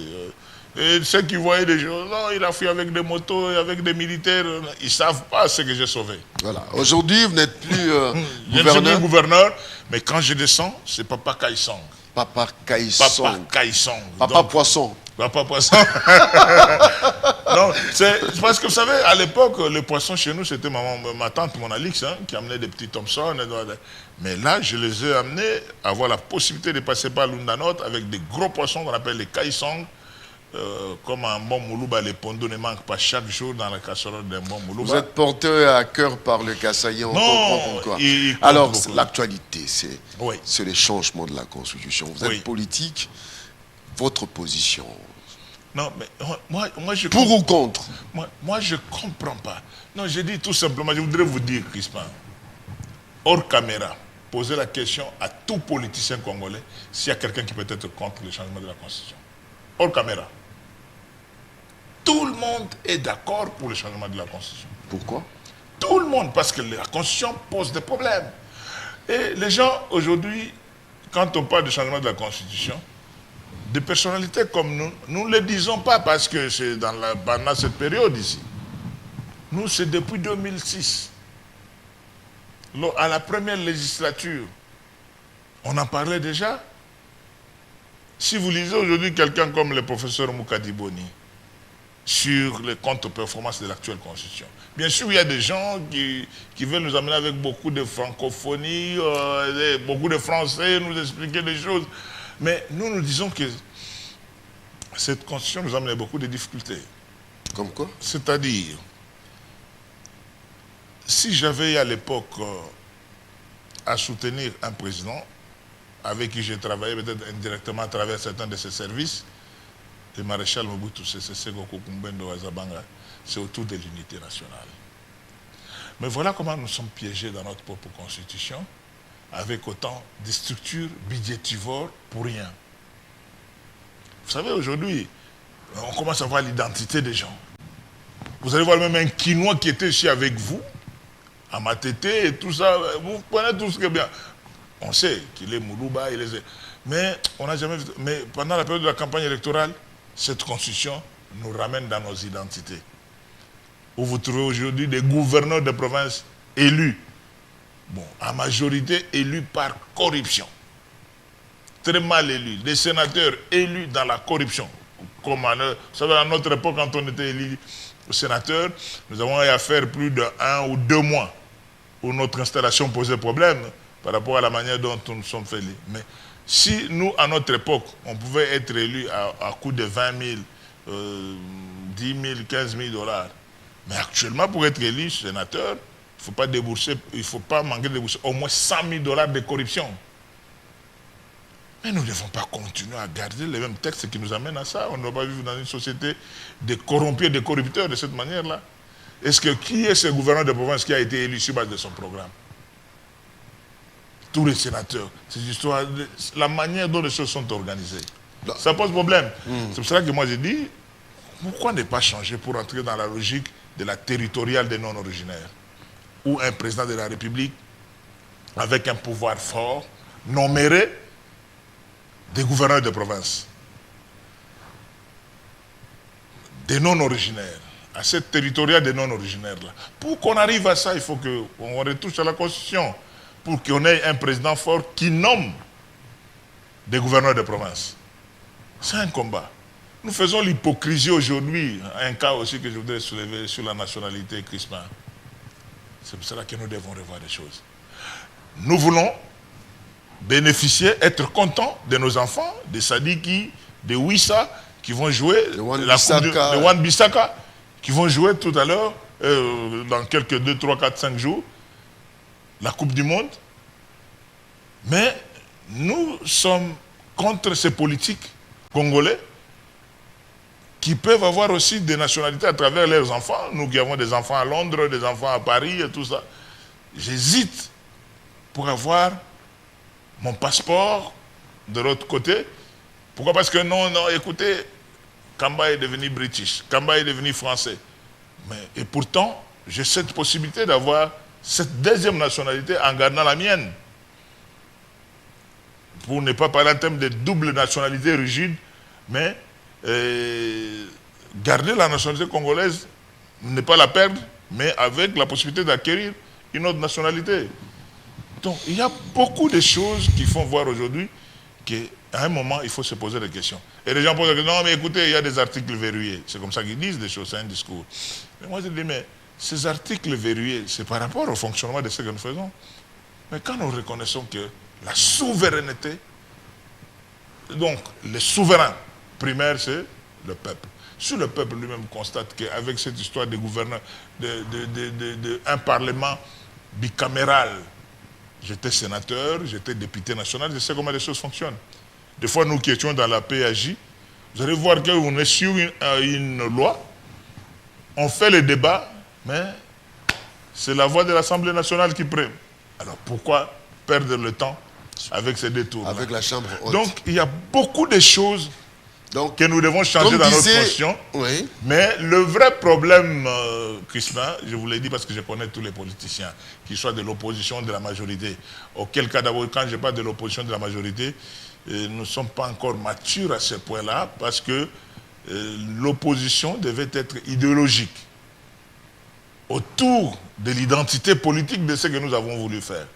Speaker 2: et ceux qui voyaient des gens, non, il a fui avec des motos, avec des militaires, ils ne savent pas ce que j'ai sauvé.
Speaker 1: Voilà. Aujourd'hui, vous n'êtes plus
Speaker 2: je ne suis plus gouverneur, mais quand je descends, c'est Papa Kaïsong.
Speaker 1: Papa Kaïsong.
Speaker 2: Papa Kaïsong.
Speaker 1: Papa donc, Poisson.
Speaker 2: Papa Poisson. Non, c'est parce que vous savez, à l'époque, le poisson chez nous, c'était ma tante, mon Alix, hein, qui amenait des petits Thompson. Mais là, je les ai amenés à avoir la possibilité de passer par l'Undanot avec des gros poissons qu'on appelle les Kaïsong. Comme un bon moulouba, les pondos ne manquent pas chaque jour dans la casserole d'un bon moulouba.
Speaker 1: Vous êtes porté à cœur par le Kassaïen.
Speaker 2: Non,
Speaker 1: alors, l'actualité, c'est
Speaker 2: oui.
Speaker 1: Les changements de la Constitution. Vous êtes politique, votre position.
Speaker 2: Non, mais moi je...
Speaker 1: Pour ou contre?
Speaker 2: Moi, je ne comprends pas. Non, je dis tout simplement, je voudrais vous dire, Crispin, hors caméra, poser la question à tout politicien congolais s'il y a quelqu'un qui peut être contre le changement de la Constitution. Hors caméra. Tout le monde est d'accord pour le changement de la Constitution.
Speaker 1: Pourquoi?
Speaker 2: Tout le monde, parce que la Constitution pose des problèmes. Et les gens, aujourd'hui, quand on parle de changement de la Constitution, des personnalités comme nous ne le disons pas parce que c'est pendant cette période ici. Nous, c'est depuis 2006. À la première législature, on en parlait déjà. Si vous lisez aujourd'hui quelqu'un comme le professeur Moukadi Boni sur les contre-performances de l'actuelle Constitution, bien sûr, il y a des gens qui veulent nous amener avec beaucoup de francophonie, beaucoup de français, nous expliquer des choses. Mais nous disons que cette Constitution nous amène beaucoup de difficultés.
Speaker 1: Comme quoi?
Speaker 2: C'est-à-dire, si j'avais à l'époque à soutenir un président avec qui j'ai travaillé peut-être indirectement à travers certains de ses services, le maréchal Mobutu Sese Seko Kumbendo Azabanga, c'est autour de l'unité nationale. Mais voilà comment nous sommes piégés dans notre propre constitution, avec autant de structures budgétivores pour rien. Vous savez, aujourd'hui, on commence à voir l'identité des gens. Vous allez voir même un Quinois qui était ici avec vous, à Matete et tout ça, vous prenez tout ce qui est bien. On sait qu'il est Moulouba, mais on n'a jamais vu. Mais pendant la période de la campagne électorale, cette constitution nous ramène dans nos identités. Où vous trouvez aujourd'hui des gouverneurs de province élus, bon, en majorité élus par corruption. Très mal élus. Des sénateurs élus dans la corruption. Comme vous savez, à notre époque, quand on était élu sénateur, nous avons eu à faire plus de 1 ou 2 mois où notre installation posait problème par rapport à la manière dont nous sommes faits élus. Mais si nous, à notre époque, on pouvait être élus à coût de 20 000, 10 000, 15 000 $, mais actuellement, pour être élu sénateur, il ne faut pas manquer de débourser au moins 100 000 $ de corruption. Mais nous ne devons pas continuer à garder les mêmes textes qui nous amènent à ça. On ne doit pas vivre dans une société de corrompus et de corrupteurs de cette manière-là. Qui est ce gouverneur de province qui a été élu sur base de son programme? Tous les sénateurs. C'est l'histoire, la manière dont les choses sont organisées. Ça pose problème. C'est pour ça que moi j'ai dit, pourquoi ne pas changer pour entrer dans la logique de la territoriale des non-originaires, où un président de la République, avec un pouvoir fort, nommerait des gouverneurs de province, des non-originaires, à cette territoriale des non-originaires-là. Pour qu'on arrive à ça, il faut qu'on retouche à la Constitution, pour qu'on ait un président fort qui nomme des gouverneurs de province. C'est un combat. Nous faisons l'hypocrisie aujourd'hui, un cas aussi que je voudrais soulever sur la nationalité Crispin. C'est pour cela que nous devons revoir les choses. Nous voulons bénéficier, être contents de nos enfants, de Sadiki, de Wissa, qui vont jouer la coupe de Wan-Bissaka, qui vont jouer tout à l'heure, dans quelques 2, 3, 4, 5 jours, la Coupe du Monde. Mais nous sommes contre ces politiques congolais qui peuvent avoir aussi des nationalités à travers leurs enfants. Nous qui avons des enfants à Londres, des enfants à Paris et tout ça. J'hésite pour avoir mon passeport de l'autre côté. Pourquoi? Parce que non, écoutez, Kamba est devenu british, Kamba est devenu français. Et pourtant, j'ai cette possibilité d'avoir cette deuxième nationalité en gardant la mienne. Pour ne pas parler en termes de double nationalité rigide, mais garder la nationalité congolaise, ne pas la perdre, mais avec la possibilité d'acquérir une autre nationalité. Donc, il y a beaucoup de choses qui font voir aujourd'hui qu'à un moment, il faut se poser des questions. Et les gens posent la question, non, mais écoutez, il y a des articles verrouillés. C'est comme ça qu'ils disent des choses, c'est un discours. Mais moi, je dis, mais ces articles verrouillés, c'est par rapport au fonctionnement de ce que nous faisons. Mais quand nous reconnaissons que la souveraineté, donc le souverain primaire, c'est le peuple. Si le peuple lui-même constate qu'avec cette histoire de gouverneur, un parlement bicaméral, j'étais sénateur, j'étais député national, je sais comment les choses fonctionnent. Des fois, nous qui étions dans la PAJ, vous allez voir qu'on est sur une loi, on fait le débat, mais c'est la voix de l'Assemblée nationale qui prime. Alors pourquoi perdre le temps avec ces détours?
Speaker 1: Avec la chambre haute.
Speaker 2: Donc il y a beaucoup de choses que nous devons changer dans notre constitution.
Speaker 1: Oui.
Speaker 2: Mais le vrai problème, Crispin, je vous l'ai dit parce que je connais tous les politiciens, qu'ils soient de l'opposition, de la majorité. Auquel cas d'abord, quand je parle de l'opposition, de la majorité, nous ne sommes pas encore matures à ce point-là parce que l'opposition devait être idéologique autour de l'identité politique de ce que nous avons voulu faire.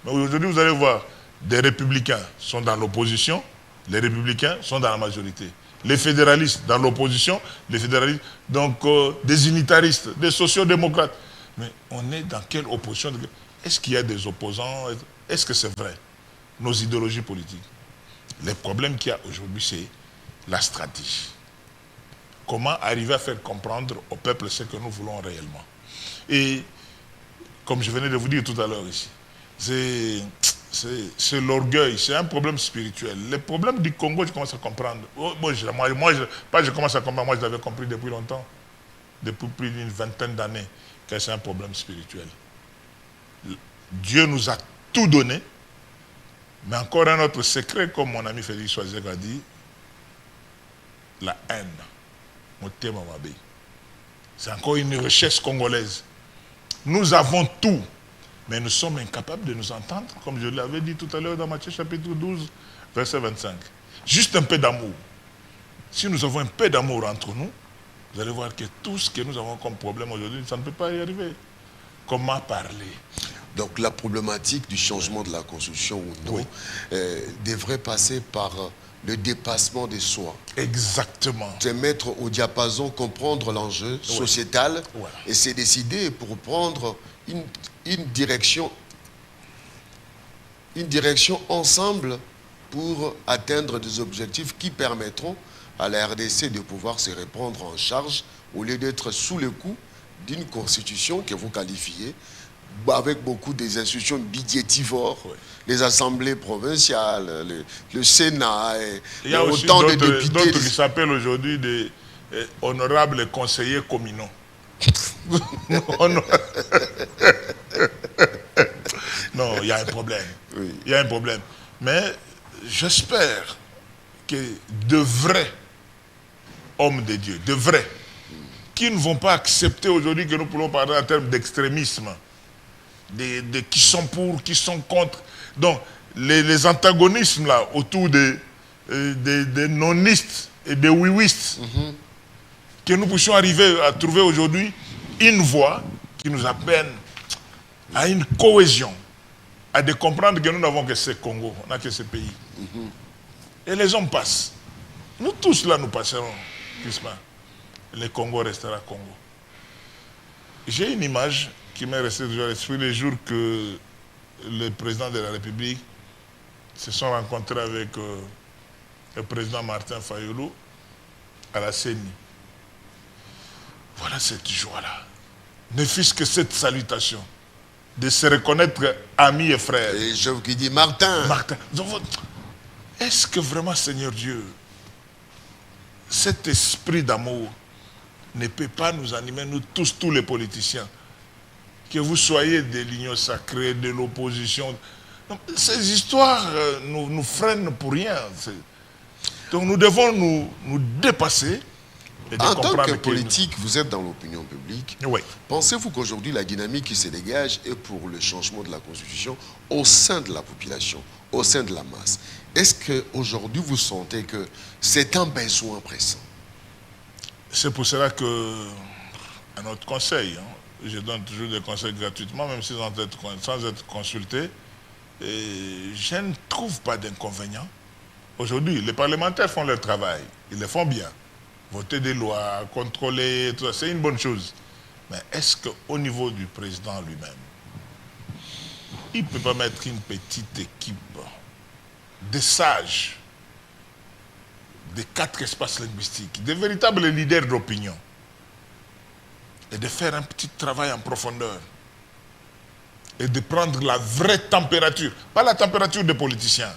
Speaker 2: Mais aujourd'hui, vous allez voir, des républicains sont dans l'opposition, les républicains sont dans la majorité. Les fédéralistes dans l'opposition, les fédéralistes, donc des unitaristes, des sociodémocrates. Mais on est dans quelle opposition? Est-ce qu'il y a des opposants? Est-ce que c'est vrai? Nos idéologies politiques. Le problème qu'il y a aujourd'hui, c'est la stratégie. Comment arriver à faire comprendre au peuple ce que nous voulons réellement. Et comme je venais de vous dire tout à l'heure ici, c'est l'orgueil, c'est un problème spirituel. Le problème du Congo, je commence à comprendre. Je commence à comprendre, moi je l'avais compris depuis longtemps, depuis plus d'une vingtaine d'années, que c'est un problème spirituel. Dieu nous a tout donné, mais encore un autre secret, comme mon ami Félix Choisek a dit, la haine. C'est encore une richesse congolaise. Nous avons tout, mais nous sommes incapables de nous entendre, comme je l'avais dit tout à l'heure dans Matthieu chapitre 12, verset 25. Juste un peu d'amour. Si nous avons un peu d'amour entre nous, vous allez voir que tout ce que nous avons comme problème aujourd'hui, ça ne peut pas y arriver. Comment parler?
Speaker 1: Donc la problématique du changement de la Constitution ou non devrait passer par le dépassement de soi.
Speaker 2: Exactement.
Speaker 1: Se mettre au diapason, comprendre l'enjeu sociétal et se décider pour prendre une direction ensemble pour atteindre des objectifs qui permettront à la RDC de pouvoir se reprendre en charge au lieu d'être sous le coup d'une constitution que vous qualifiez avec beaucoup des institutions budgétivores, les assemblées provinciales, le Sénat, et
Speaker 2: il y a aussi
Speaker 1: autant de députés.
Speaker 2: D'autres qui s'appellent aujourd'hui des honorables conseillers communaux. Non, il y a un problème.
Speaker 1: Oui.
Speaker 2: Il y a un problème. Mais j'espère que de vrais hommes de Dieu, de vrais, qui ne vont pas accepter aujourd'hui que nous pouvons parler en termes d'extrémisme, qui sont pour, qui sont contre. Donc, les antagonismes là, autour des nonistes et des oui-wistes, que nous puissions arriver à trouver aujourd'hui une voie qui nous appelle à une cohésion, à de comprendre que nous n'avons que ce Congo, on n'a que ce pays. Et les hommes passent. Nous tous là, nous passerons, Crispin. Le Congo restera Congo. J'ai une image qui m'est restée toujours à l'esprit les jours que le président de la République se sont rencontrés avec le président Martin Fayulu à la CENI. Voilà cette joie-là. Ne fût-ce que cette salutation, de se reconnaître amis et frères.
Speaker 1: Et je vous dis, Martin.
Speaker 2: Est-ce que vraiment, Seigneur Dieu, cet esprit d'amour ne peut pas nous animer, nous tous les politiciens, que vous soyez de l'union sacrée, de l'opposition. Ces histoires nous freinent pour rien. Donc nous devons nous dépasser.
Speaker 1: En tant que politique, vous êtes dans l'opinion publique.
Speaker 2: Oui.
Speaker 1: Pensez-vous qu'aujourd'hui, la dynamique qui se dégage est pour le changement de la Constitution au sein de la population, au sein de la masse? Est-ce qu'aujourd'hui, vous sentez que c'est un besoin pressant?
Speaker 2: C'est pour cela que, à notre conseil, je donne toujours des conseils gratuitement, même sans être consulté, et je ne trouve pas d'inconvénient. Aujourd'hui, les parlementaires font leur travail, ils le font bien. Voter des lois, contrôler, tout ça, c'est une bonne chose. Mais est-ce qu'au niveau du président lui-même, il ne peut pas mettre une petite équipe de sages, de 4 espaces linguistiques, de véritables leaders d'opinion, et de faire un petit travail en profondeur, et de prendre la vraie température, pas la température des politiciens.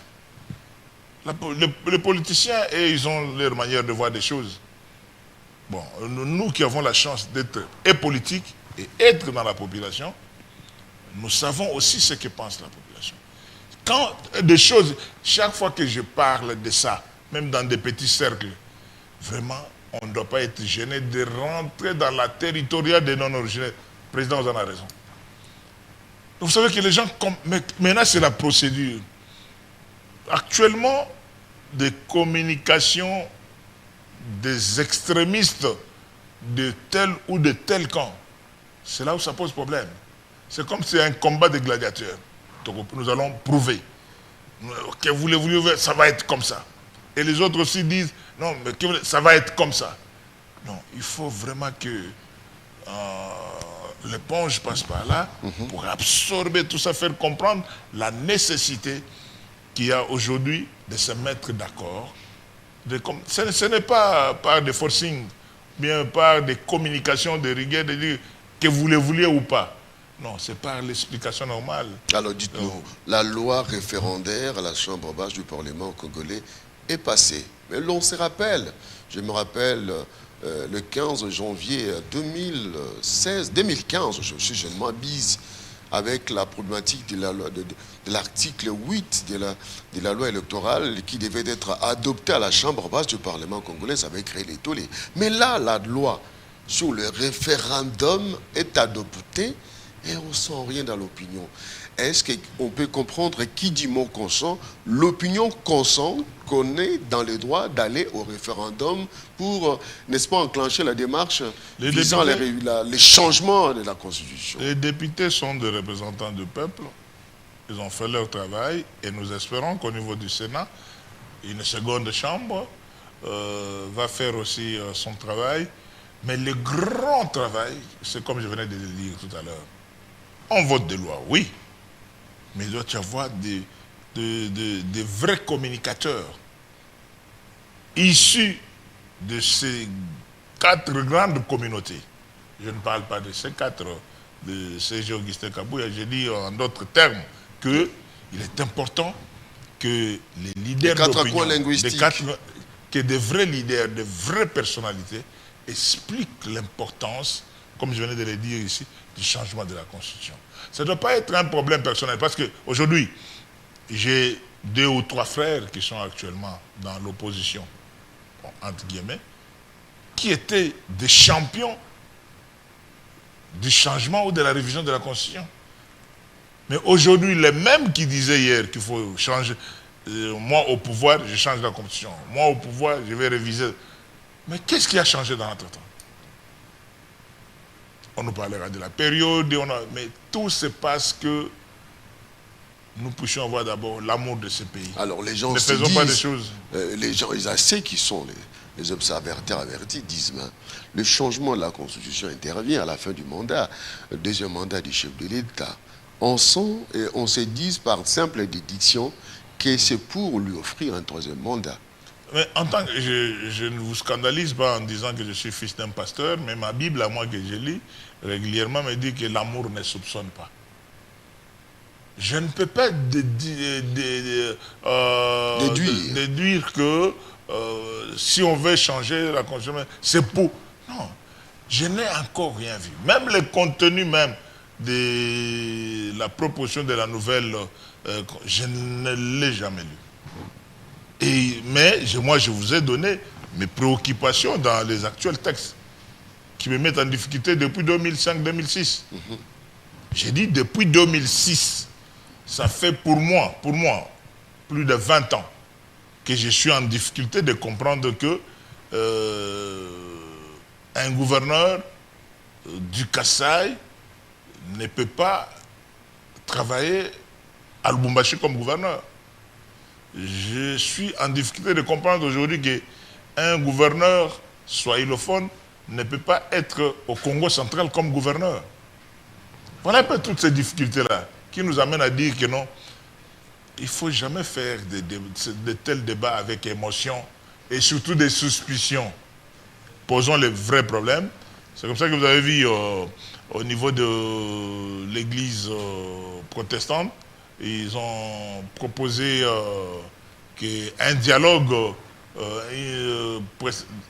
Speaker 2: Les politiciens, ils ont leur manière de voir des choses. Bon, nous qui avons la chance d'être et politique et être dans la population, nous savons aussi ce que pense la population. Quand des choses, chaque fois que je parle de ça, même dans des petits cercles, vraiment, on ne doit pas être gêné de rentrer dans la territoriale des non-originaires. Le président, vous en a raison. Vous savez que les gens, maintenant c'est la procédure. Actuellement, des communications des extrémistes de tel ou de tel camp, c'est là où ça pose problème. C'est comme si c'est un combat de gladiateurs. Donc nous allons prouver. Que voulez-vous, ça va être comme ça. Et les autres aussi disent, non, mais ça va être comme ça. Non, il faut vraiment que l'éponge passe par là pour absorber tout ça, faire comprendre la nécessité qu'il y a aujourd'hui de se mettre d'accord. Ce n'est pas par des forcing, bien par des communications de rigueur, de dire que vous le vouliez ou pas. Non, c'est par l'explication normale.
Speaker 1: Alors dites-nous, la loi référendaire à la Chambre basse du Parlement congolais est passée. Mais l'on se rappelle, je me rappelle le 15 janvier 2015, je ne m'abuse, avec la problématique de l'article 8 de la loi électorale qui devait être adoptée à la Chambre basse du Parlement congolais, ça avait créé les tollés. Mais là, la loi sur le référendum est adoptée et on ne sent rien dans l'opinion. Est-ce qu'on peut comprendre qui dit mot consent? L'opinion consent qu'on est dans le droit d'aller au référendum pour, n'est-ce pas, enclencher la démarche visant les changements de la Constitution.
Speaker 2: Les députés sont des représentants du peuple. Ils ont fait leur travail et nous espérons qu'au niveau du Sénat, une seconde chambre va faire aussi son travail. Mais le grand travail, c'est comme je venais de le dire tout à l'heure. On vote des lois, oui. Mais il doit y avoir des vrais communicateurs issus de ces 4 grandes communautés. Je ne parle pas de ces 4, de C.G. Augustin Kabouya. Je dis en d'autres termes qu'il est important que les leaders d'opinion, que des vrais leaders, de vraies personnalités expliquent l'importance, comme je venais de le dire ici, du changement de la Constitution. Ça ne doit pas être un problème personnel, parce qu'aujourd'hui, j'ai 2 ou 3 frères qui sont actuellement dans l'opposition, bon, entre guillemets, qui étaient des champions du changement ou de la révision de la Constitution. Mais aujourd'hui, les mêmes qui disaient hier qu'il faut changer, moi au pouvoir, je change la Constitution, moi au pouvoir, je vais réviser. Mais qu'est-ce qui a changé dans notre temps? On nous parlera de la période, mais tout se passe que nous puissions avoir d'abord l'amour de ce pays.
Speaker 1: Alors les gens
Speaker 2: ne faisons pas des choses.
Speaker 1: Les gens, ceux qui sont les observateurs avertis disent, le changement de la Constitution intervient à la fin du mandat, le deuxième mandat du chef de l'État. On se dit par simple déduction que c'est pour lui offrir un 3e mandat.
Speaker 2: Mais en tant que je ne vous scandalise pas en disant que je suis fils d'un pasteur, mais ma Bible, à moi que je lis régulièrement, me dit que l'amour ne soupçonne pas. Je ne peux pas déduire que si on veut changer la Constitution, c'est pour... Non, je n'ai encore rien vu. Même le contenu même de la proposition de la nouvelle, je ne l'ai jamais lu. Mais moi, je vous ai donné mes préoccupations dans les actuels textes qui me mettent en difficulté depuis 2005-2006. J'ai dit depuis 2006, ça fait pour moi, plus de 20 ans que je suis en difficulté de comprendre que un gouverneur du Kasaï ne peut pas travailler à Lubumbashi comme gouverneur. Je suis en difficulté de comprendre aujourd'hui qu'un gouverneur swahilophone ne peut pas être au Congo central comme gouverneur. Voilà un peu toutes ces difficultés-là qui nous amènent à dire que non, il ne faut jamais faire de tels débats avec émotion et surtout des suspicions. Posons les vrais problèmes. C'est comme ça que vous avez vu au niveau de l'église protestante, ils ont proposé qu'un dialogue,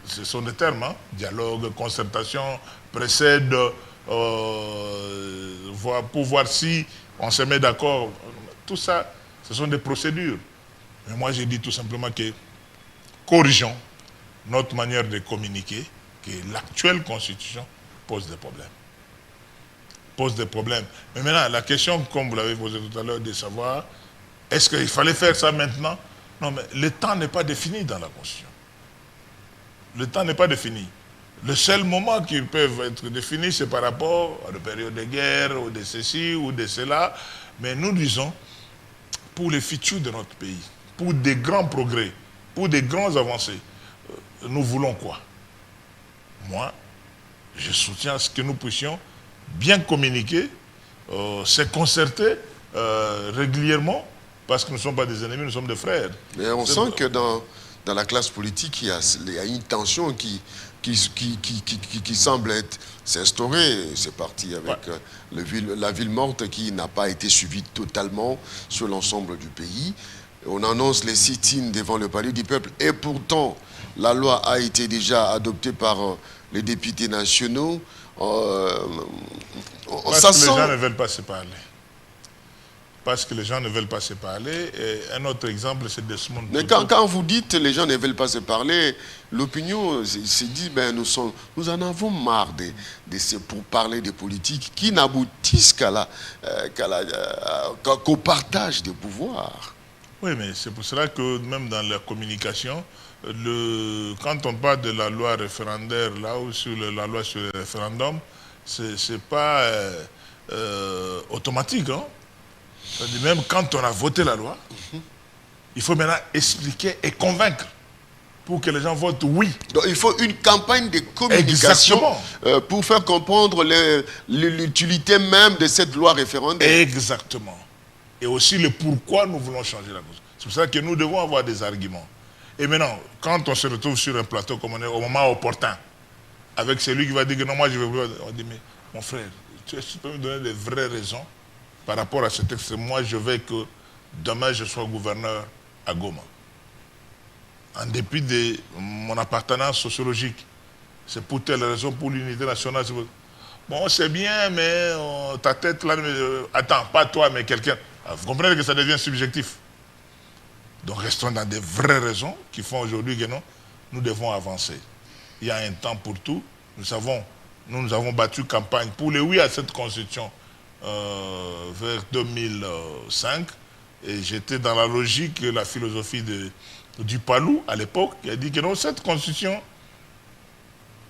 Speaker 2: ce sont des termes, dialogue, concertation, précède pour voir si on se met d'accord. Tout ça, ce sont des procédures. Mais moi, j'ai dit tout simplement que corrigeons notre manière de communiquer, que l'actuelle constitution pose des problèmes. Pose des problèmes. Mais maintenant, la question, comme vous l'avez posé tout à l'heure, de savoir, est-ce qu'il fallait faire ça maintenant? Non, mais le temps n'est pas défini dans la Constitution. Le temps n'est pas défini. Le seul moment qu'ils peuvent être définis, c'est par rapport à la période de guerre, ou de ceci, ou de cela. Mais nous disons, pour le futur de notre pays, pour des grands progrès, pour des grands avancées, nous voulons quoi? Moi, je soutiens ce que nous puissions bien communiquer, se concerter régulièrement, parce que nous ne sommes pas des ennemis, nous sommes des frères.
Speaker 1: Mais on sent que dans la classe politique, il y a une tension qui semble s'instaurer. C'est parti avec la ville morte qui n'a pas été suivie totalement sur l'ensemble du pays. On annonce les sit-ins devant le palais du peuple. Et pourtant, la loi a été déjà adoptée par les députés nationaux.
Speaker 2: Parce que les gens ne veulent pas se parler. Parce que les gens ne veulent pas se parler. Et un autre exemple, c'est Desmond Tutu.
Speaker 1: Mais quand vous dites les gens ne veulent pas se parler, l'opinion se dit, ben, nous en avons marre pour parler de politique qui n'aboutissent qu'au partage des pouvoirs.
Speaker 2: Oui, mais c'est pour cela que même dans la communication, quand on parle de la loi référendaire, là, ou sur la loi sur le référendum, c'est pas automatique, hein? Même quand on a voté la loi, il faut maintenant expliquer et convaincre pour que les gens votent oui.
Speaker 1: Donc il faut une campagne de communication pour faire comprendre l'utilité même de cette loi référendaire.
Speaker 2: Exactement. Et aussi le pourquoi nous voulons changer la cause. C'est pour ça que nous devons avoir des arguments. Et maintenant, quand on se retrouve sur un plateau comme on est au moment opportun, avec celui qui va dire que non, moi je veux... On dit, mais mon frère, tu peux me donner des vraies raisons par rapport à ce texte? Moi, je veux que demain, je sois gouverneur à Goma. En dépit de mon appartenance sociologique. C'est pour telle raison, pour l'unité nationale. Bon, c'est bien, mais ta tête là... attends, pas toi, mais quelqu'un. Vous comprenez que ça devient subjectif. Donc, restons dans des vraies raisons qui font aujourd'hui que non, nous devons avancer. Il y a un temps pour tout. Nous avons battu campagne pour le oui à cette constitution vers 2005. Et j'étais dans la logique, la philosophie du Palou à l'époque, qui a dit que non, cette constitution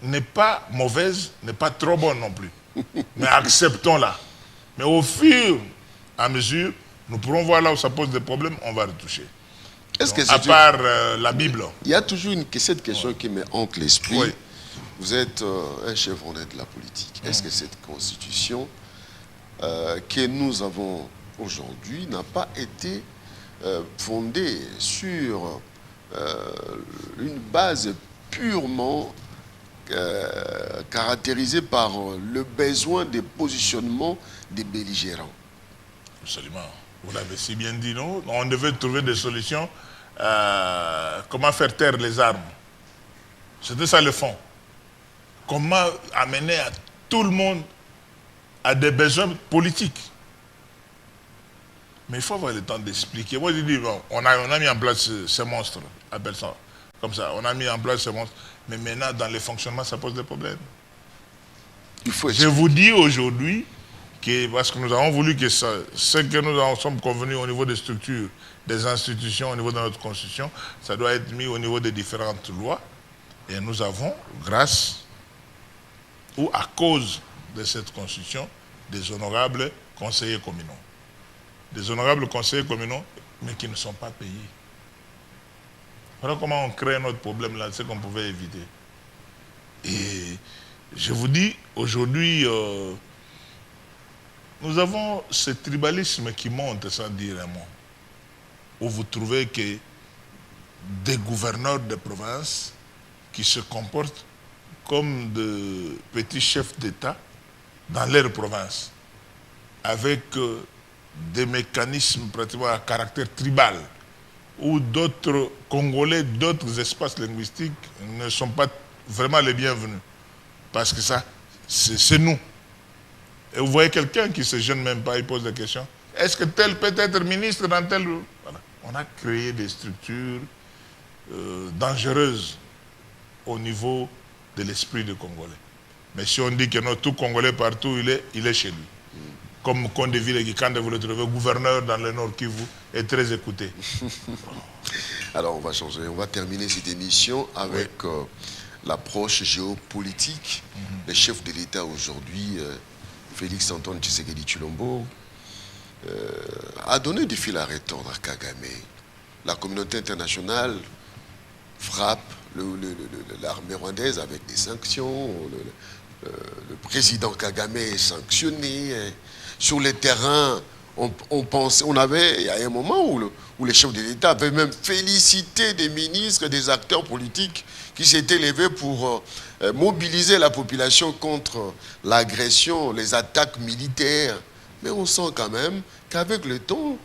Speaker 2: n'est pas mauvaise, n'est pas trop bonne non plus. Mais acceptons-la. Mais au fur et à mesure, nous pourrons voir là où ça pose des problèmes, on va retoucher. À part la Bible.
Speaker 1: Il y a toujours cette question qui me hante l'esprit. Oui. Vous êtes un chevronnet de la politique. Est-ce que cette constitution que nous avons aujourd'hui n'a pas été fondée sur une base purement caractérisée par le besoin de positionnement des belligérants?
Speaker 2: Absolument. Vous l'avez si bien dit, non? On devait trouver des solutions. Comment faire taire les armes? C'était ça le fond. Comment amener à tout le monde à des besoins politiques? Mais il faut avoir le temps d'expliquer. Moi, je dis, bon, on a mis en place ce monstre, appelle ça comme ça. On a mis en place ce monstre. Mais maintenant, dans le fonctionnement, ça pose des problèmes. Je vous dis aujourd'hui, parce que nous avons voulu que ce que nous sommes convenus au niveau des structures, des institutions, au niveau de notre constitution, ça doit être mis au niveau des différentes lois. Et nous avons, grâce ou à cause de cette constitution, des honorables conseillers communaux. Des honorables conseillers communaux, mais qui ne sont pas payés. Voilà comment on crée notre problème là, c'est qu'on pouvait éviter. Et je vous dis, aujourd'hui, nous avons ce tribalisme qui monte sans dire un mot, où vous trouvez que des gouverneurs de province qui se comportent comme de petits chefs d'État dans leur province, avec des mécanismes pratiquement à caractère tribal, où d'autres Congolais, d'autres espaces linguistiques ne sont pas vraiment les bienvenus. Parce que ça, c'est nous. Et vous voyez quelqu'un qui ne se gêne même pas, il pose des questions. Est-ce que tel peut être ministre dans tel... Voilà. On a créé des structures dangereuses au niveau de l'esprit du Congolais. Mais si on dit que non, tout Congolais partout, il est chez lui. Comme Kondeville et quand vous le trouvez, gouverneur dans le Nord Kivu, est très écouté.
Speaker 1: Alors on va changer, on va terminer cette émission avec l'approche géopolitique. Le chef de l'État aujourd'hui, Félix Antoine Tshisekedi Tshilombo, a donné du fil à retordre à Kagame. La communauté internationale frappe l'armée rwandaise avec des sanctions. Le président Kagame est sanctionné. Sur les terrains, on avait, il y a un moment où les chefs de l'État avaient même félicité des ministres et des acteurs politiques qui s'étaient levés pour mobiliser la population contre l'agression, les attaques militaires. Mais on sent quand même qu'avec le temps,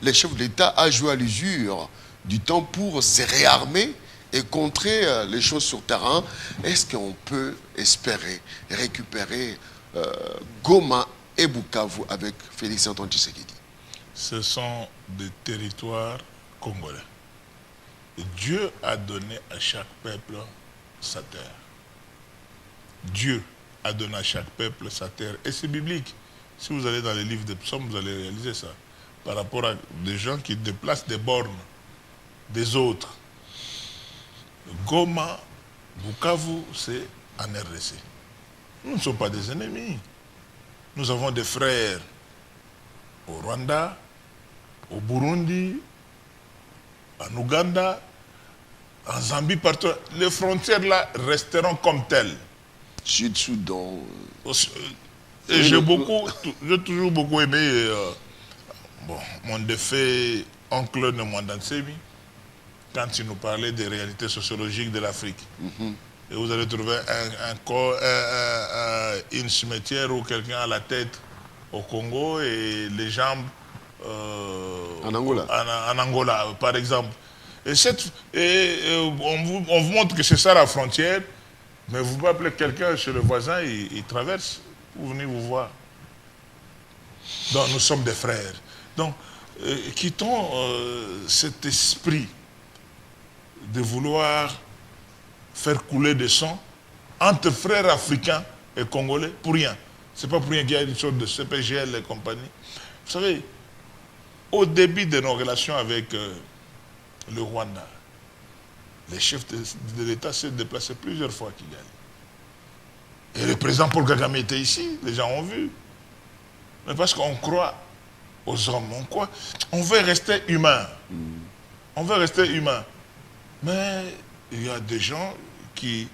Speaker 1: les chefs de l'État ont joué à l'usure du temps pour se réarmer et contrer les choses sur terrain. Est-ce qu'on peut espérer récupérer Goma et Bukavu avec Félix Antoine Tshisekedi?
Speaker 2: Ce sont des territoires congolais. Et Dieu a donné à chaque peuple sa terre. Dieu a donné à chaque peuple sa terre. Et c'est biblique. Si vous allez dans les livres des psaumes, vous allez réaliser ça. Par rapport à des gens qui déplacent des bornes des autres. Goma, Bukavu, c'est en RDC. Nous ne sommes pas des ennemis. Nous avons des frères au Rwanda, au Burundi, en Ouganda, en Zambie, partout. Les frontières là resteront comme telles.
Speaker 1: Sud-Soudan.
Speaker 2: Et j'ai toujours beaucoup aimé mon défunt oncle Nemwandansemi, quand il nous parlait des réalités sociologiques de l'Afrique. Et vous allez trouver une cimetière où quelqu'un a la tête au Congo et les jambes
Speaker 1: en Angola.
Speaker 2: En Angola, par exemple. On vous montre que c'est ça la frontière, mais vous pouvez appeler quelqu'un chez le voisin, il traverse, vous venez vous voir. Donc nous sommes des frères. Donc quittons cet esprit de vouloir faire couler des sang entre frères africains et congolais pour rien. C'est pas pour rien qu'il y a une sorte de CPGL et compagnie. Vous savez, au début de nos relations avec le Rwanda, les chefs de l'État s'est déplacé plusieurs fois à Kigali. Et le président Paul Kagame était ici, les gens ont vu. Mais parce qu'on croit aux hommes, on veut rester humain. On veut rester humain. Mais il y a des gens qui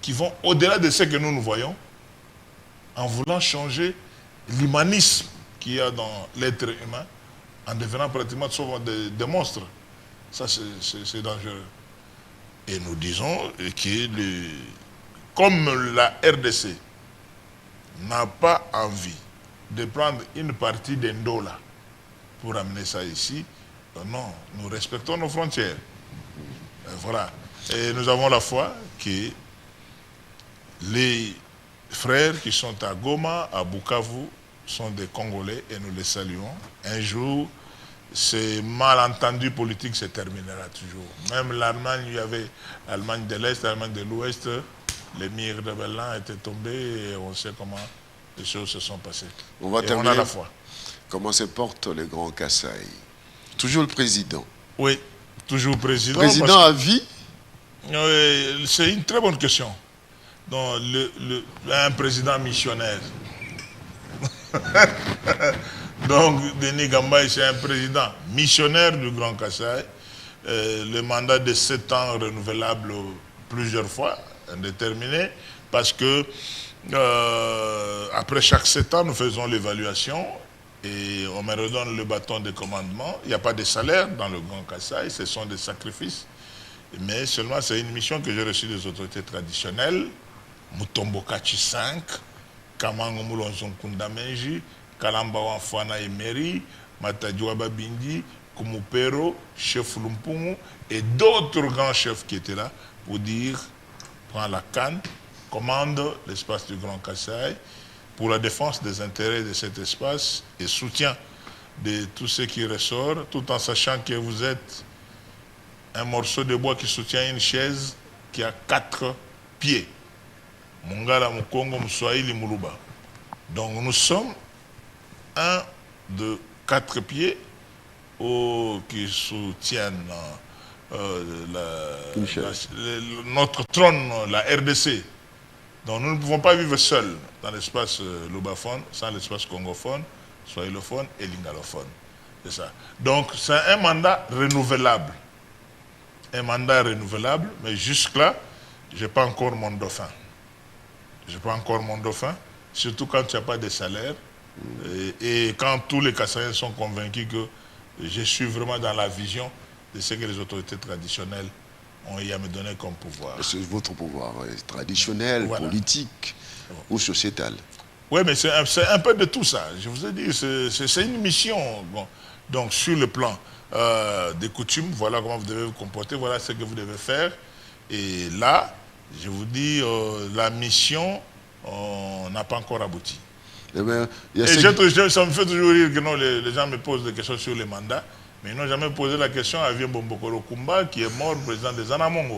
Speaker 2: vont au-delà de ce que nous voyons en voulant changer l'humanisme qu'il y a dans l'être humain en devenant pratiquement souvent des monstres. Ça, c'est dangereux. Et nous disons que comme la RDC n'a pas envie de prendre une partie d'Endola pour amener ça ici, non, nous respectons nos frontières. Voilà. Et nous avons la foi que les frères qui sont à Goma, à Bukavu, sont des Congolais et nous les saluons. Un jour, ces malentendus politiques se terminera toujours. Même l'Allemagne, il y avait l'Allemagne de l'Est, l'Allemagne de l'Ouest, l'émir de Berlin était tombé et on sait comment les choses se sont passées.
Speaker 1: On va terminer.
Speaker 2: On a la foi.
Speaker 1: Comment se porte le Grand Kassai? Toujours le président.
Speaker 2: Oui, toujours président.
Speaker 1: Président à vie?
Speaker 2: C'est une très bonne question. Donc, un président missionnaire. Donc, Denis Gambaye, c'est un président missionnaire du Grand Kassai. Le mandat de 7 ans renouvelable plusieurs fois, indéterminé, parce que après chaque 7 ans, nous faisons l'évaluation et on me redonne le bâton de commandement. Il n'y a pas de salaire dans le Grand Kassai, ce sont des sacrifices. Mais seulement, c'est une mission que j'ai reçue des autorités traditionnelles. Mutombo Kachi 5, Kamango Moulonzon Kundamenji, Kalamba Wanfana Emery, Matadjoua Babindi, Kumupero, chef Lumpungu, et d'autres grands chefs qui étaient là pour dire, prends la canne, commande l'espace du Grand Kassai, pour la défense des intérêts de cet espace et soutien de tout ce qui ressort, tout en sachant que vous êtes un morceau de bois qui soutient une chaise qui a 4 pieds. Mongala, Mukongo, Mswahili, Muluba. Donc nous sommes un de 4 pieds qui soutiennent notre trône, la RDC. Donc nous ne pouvons pas vivre seuls dans l'espace lubaphone, sans l'espace congophone, swahilophone et lingalophone. C'est ça. Donc c'est un mandat renouvelable. Un mandat renouvelable, mais jusque-là, je n'ai pas encore mon dauphin. Je n'ai pas encore mon dauphin, surtout quand il n'y a pas de salaire. Et quand tous les Kassaïens sont convaincus que je suis vraiment dans la vision de ce que les autorités traditionnelles ont eu à me donner comme pouvoir.
Speaker 1: C'est votre pouvoir, traditionnel, voilà, politique ou sociétal.
Speaker 2: Oui, mais c'est un peu de tout ça. Je vous ai dit, c'est une mission. Bon. Donc, sur le plan des coutumes, voilà comment vous devez vous comporter, voilà ce que vous devez faire. Et là, je vous dis, la mission n'a pas encore abouti. Ça me fait toujours rire que non, les gens me posent des questions sur les mandats, mais ils n'ont jamais posé la question à Vien Bombokoro Kumba, qui est mort, président des Anamongo.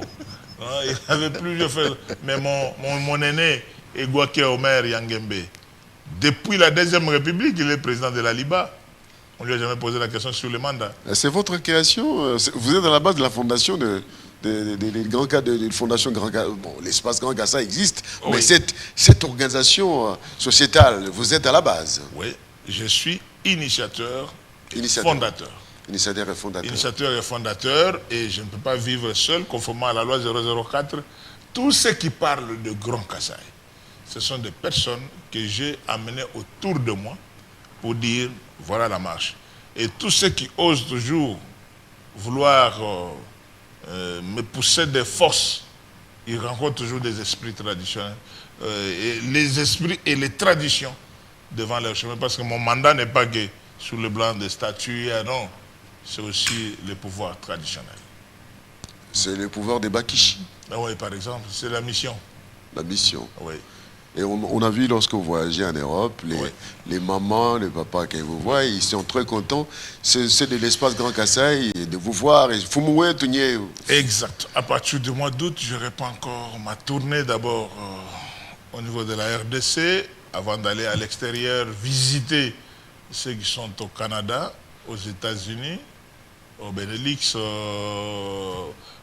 Speaker 2: Il avait plusieurs fait. Mais mon aîné, Egwake Omer Yangembe, depuis la Deuxième République, il est président de la Liba. On ne lui a jamais posé la question sur les mandats.
Speaker 1: C'est votre création. Vous êtes à la base de la fondation des grands cas de Fondation Grand Kassai. Bon, l'espace Grand Kassai existe, oui, mais cette organisation sociétale, vous êtes à la base.
Speaker 2: Oui, je suis initiateur et fondateur.
Speaker 1: Initiateur et fondateur.
Speaker 2: Initiateur et fondateur, et je ne peux pas vivre seul, conformément à la loi 004. Tous ceux qui parlent de Grand Kassai, ce sont des personnes que j'ai amenées autour de moi pour dire, voilà la marche. Et tous ceux qui osent toujours vouloir me pousser des forces, ils rencontrent toujours des esprits traditionnels. Et les esprits et les traditions devant leur chemin, parce que mon mandat n'est pas que sous le blanc des statues, non, c'est aussi le pouvoir traditionnel.
Speaker 1: C'est le pouvoir des Bakishi.
Speaker 2: Ah oui, par exemple, c'est la mission. La
Speaker 1: mission.
Speaker 2: Oui.
Speaker 1: Et on a vu lorsque vous voyagez en Europe, les mamans, les papas qui vous voient, ils sont très contents. C'est de l'espace Grand Kassai, de vous voir.
Speaker 2: Exact. À partir du mois d'août, je réponds encore ma tournée d'abord au niveau de la RDC, avant d'aller à l'extérieur visiter ceux qui sont au Canada, aux États-Unis, au Benelux,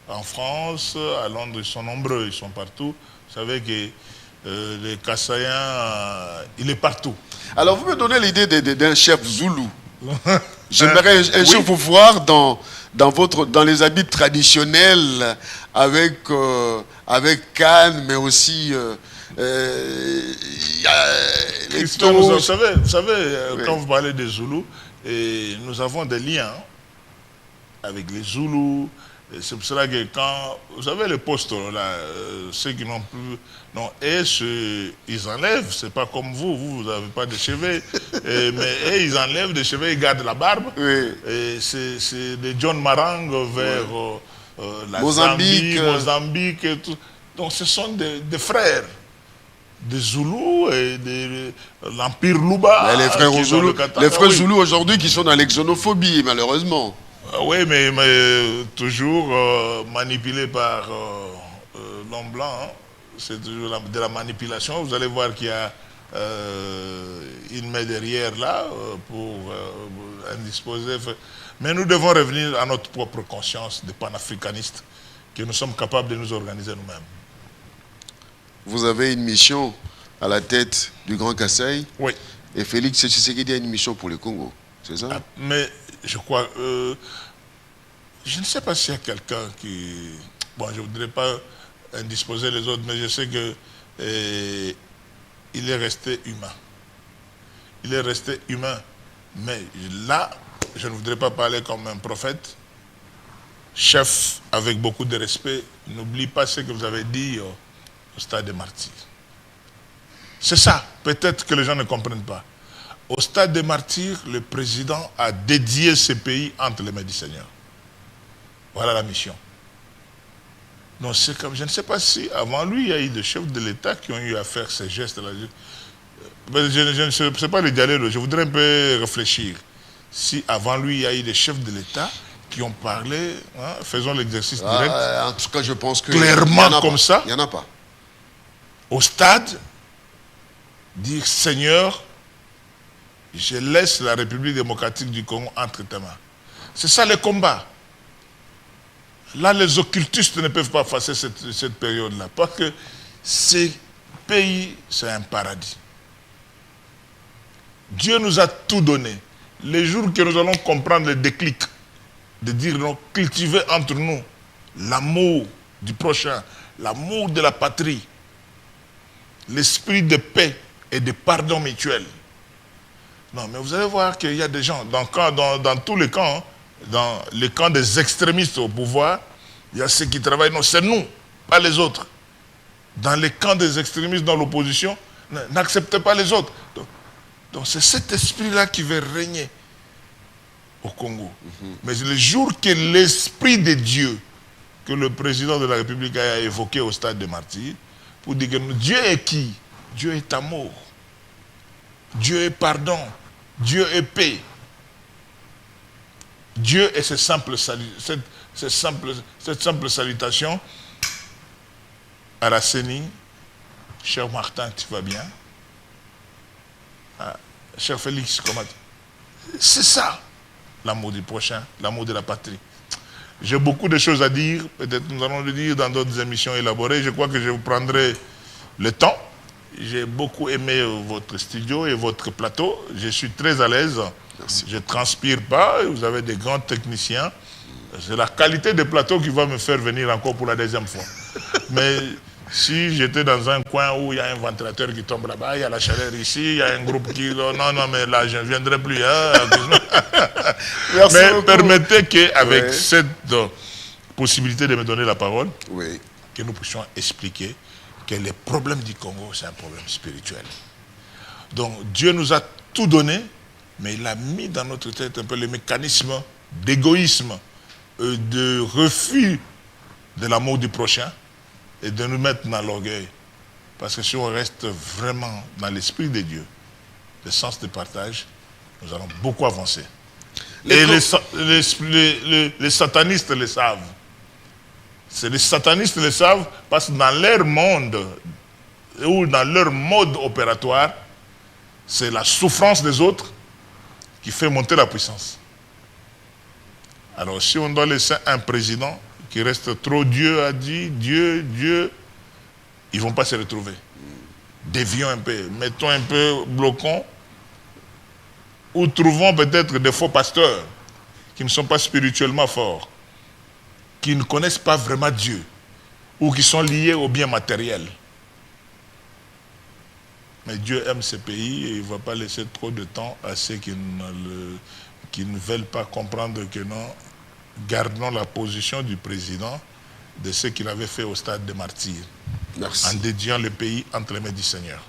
Speaker 2: en France, à Londres, ils sont nombreux, ils sont partout. Vous savez que les Kassaïens, il est partout.
Speaker 1: Alors, vous me donnez l'idée d'un chef zoulou. J'aimerais un jour vous voir dans les habits traditionnels, avec canne, mais aussi
Speaker 2: Christian, vous savez oui, quand vous parlez des Zoulous, nous avons des liens avec les Zoulous. C'est pour cela que quand, vous savez, les postes, là, ceux qui n'ont plus, non, ils enlèvent, c'est pas comme vous n'avez pas de cheveux, mais ils enlèvent des cheveux, ils gardent la barbe. Oui. C'est des John Marang vers la Mozambique et tout. Donc ce sont des frères, des Zoulous et de l'Empire Luba.
Speaker 1: Les frères Zoulous aujourd'hui qui sont dans l'exonophobie, malheureusement.
Speaker 2: Oui, mais toujours manipulé par l'homme blanc. Hein. C'est toujours de la manipulation. Vous allez voir qu'il y a une main derrière là pour indisposer. Mais nous devons revenir à notre propre conscience de panafricanistes, que nous sommes capables de nous organiser nous-mêmes.
Speaker 1: Vous avez une mission à la tête du Grand Kassai.
Speaker 2: Oui.
Speaker 1: Et Félix Tshisekedi a une mission pour le Congo, c'est ça?
Speaker 2: Mais je crois, je ne sais pas s'il y a quelqu'un qui... Bon, je ne voudrais pas indisposer les autres, mais je sais que il est resté humain. Il est resté humain. Mais là, je ne voudrais pas parler comme un prophète. Chef, avec beaucoup de respect, n'oublie pas ce que vous avez dit au stade des martyrs. C'est ça, peut-être que les gens ne comprennent pas. Au stade des martyrs, le président a dédié ce pays entre les mains du Seigneur. Voilà la mission. Donc c'est comme, je ne sais pas si avant lui, il y a eu des chefs de l'État qui ont eu à faire ces gestes-là. je ne sais pas le dialogue, je voudrais un peu réfléchir. Si avant lui, il y a eu des chefs de l'État qui ont parlé, hein, faisons l'exercice direct.
Speaker 1: En tout cas, je pense que...
Speaker 2: Clairement comme ça.
Speaker 1: Il n'y en a pas.
Speaker 2: Au stade, dire Seigneur, je laisse la République démocratique du Congo entre tes mains. C'est ça le combat. Là, les occultistes ne peuvent pas passer cette période-là. Parce que ces pays, c'est un paradis. Dieu nous a tout donné. Les jours que nous allons comprendre le déclic, de dire non, cultiver entre nous l'amour du prochain, l'amour de la patrie, l'esprit de paix et de pardon mutuel. Non, mais vous allez voir qu'il y a des gens, dans tous les camps, hein, dans les camps des extrémistes au pouvoir, il y a ceux qui travaillent, non, c'est nous, pas les autres. Dans les camps des extrémistes, dans l'opposition, n'acceptez pas les autres. Donc c'est cet esprit-là qui va régner au Congo. Mais le jour que l'esprit de Dieu, que le président de la République a évoqué au stade de Martyrs, pour dire que Dieu est qui? Dieu est amour. Dieu est pardon. Dieu est paix. Dieu est cette simple salutation. À la CENI, cher Martin, tu vas bien? Ah, cher Félix, comment tu... C'est ça, l'amour du prochain, l'amour de la patrie. J'ai beaucoup de choses à dire, peut-être nous allons le dire dans d'autres émissions élaborées. Je crois que je vous prendrai le temps. J'ai beaucoup aimé votre studio et votre plateau. Je suis très à l'aise.
Speaker 1: Merci.
Speaker 2: Je ne transpire pas. Vous avez des grands techniciens. C'est la qualité des plateaux qui va me faire venir encore pour la deuxième fois. Mais si j'étais dans un coin où il y a un ventilateur qui tombe là-bas, il y a la chaleur ici, il y a un groupe qui... Non, mais là, je ne viendrai plus. Hein.
Speaker 1: Merci
Speaker 2: mais
Speaker 1: beaucoup.
Speaker 2: Permettez qu'avec cette possibilité de me donner la parole, que nous puissions expliquer que les problèmes du Congo, c'est un problème spirituel. Donc Dieu nous a tout donné, mais il a mis dans notre tête un peu les mécanismes d'égoïsme, de refus de l'amour du prochain et de nous mettre dans l'orgueil. Parce que si on reste vraiment dans l'esprit de Dieu, le sens de partage, nous allons beaucoup avancer. Et les satanistes le savent. Les satanistes le savent parce que dans leur monde ou dans leur mode opératoire, c'est la souffrance des autres qui fait monter la puissance. Alors si on doit laisser un président qui reste trop Dieu a dit, Dieu, ils ne vont pas se retrouver. Dévions un peu, mettons un peu, bloquons, ou trouvons peut-être des faux pasteurs qui ne sont pas spirituellement forts, qui ne connaissent pas vraiment Dieu, ou qui sont liés au bien matériel. Mais Dieu aime ce pays et il ne va pas laisser trop de temps à ceux qui ne veulent pas comprendre que non, gardons la position du président de ce qu'il avait fait au stade de Martyrs.
Speaker 1: Merci.
Speaker 2: En dédiant le pays entre les mains du Seigneur.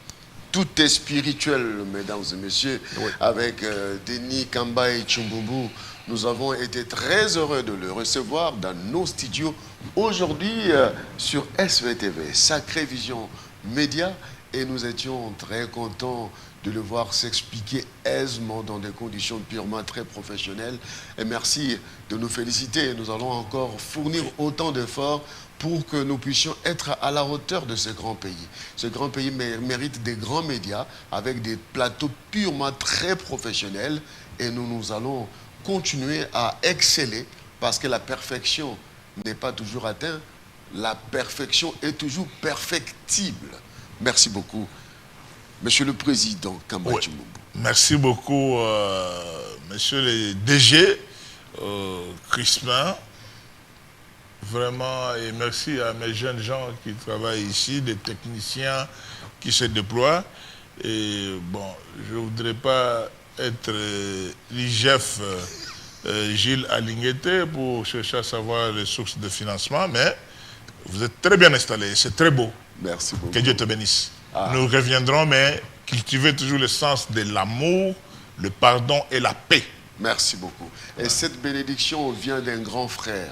Speaker 1: Tout est spirituel, mesdames et messieurs. Avec Denis Kamba et Tchoumboumbou, nous avons été très heureux de le recevoir dans nos studios aujourd'hui sur SVTV, Sacrée Vision Média. Et nous étions très contents de le voir s'expliquer aisément dans des conditions purement très professionnelles. Et merci de nous féliciter. Nous allons encore fournir autant d'efforts pour que nous puissions être à la hauteur de ce grand pays. Ce grand pays mérite des grands médias avec des plateaux purement très professionnels. Et nous allons continuer à exceller parce que la perfection n'est pas toujours atteinte. La perfection est toujours perfectible. Merci beaucoup, Monsieur le Président Kamba Tchoumboumbou.
Speaker 2: Merci beaucoup, Monsieur le DG, Crispin. Vraiment, et merci à mes jeunes gens qui travaillent ici, des techniciens qui se déploient. Et bon, je ne voudrais pas être l'IGF Gilles Alinguete pour chercher à savoir les sources de financement, mais vous êtes très bien installés, c'est très beau.
Speaker 1: Merci beaucoup.
Speaker 2: Que Dieu te bénisse. Nous reviendrons, mais cultivez toujours le sens de l'amour, le pardon et la paix.
Speaker 1: Merci beaucoup. Et cette bénédiction vient d'un grand frère.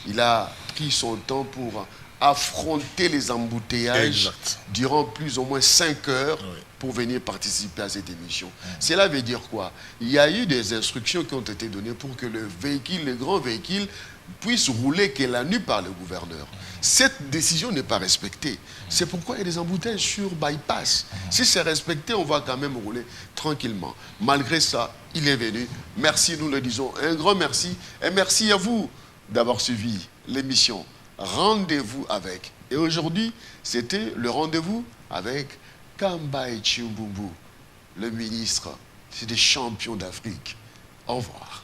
Speaker 1: Il a pris son temps pour affronter les embouteillages
Speaker 2: Exact.
Speaker 1: durant plus ou moins 5 heures
Speaker 2: Oui.
Speaker 1: pour venir participer à cette émission. Cela veut dire quoi? Il y a eu des instructions qui ont été données pour que le grand véhicule puisse rouler que la nuit par le gouverneur. Cette décision n'est pas respectée. C'est pourquoi il y a des embouteillages sur bypass. Si c'est respecté, on va quand même rouler tranquillement. Malgré ça, il est venu. Merci, nous le disons. Un grand merci. Et merci à vous d'avoir suivi l'émission Rendez-vous avec. Et aujourd'hui, c'était le rendez-vous avec Kamba Chiumbumbu, le ministre des champions d'Afrique. Au revoir.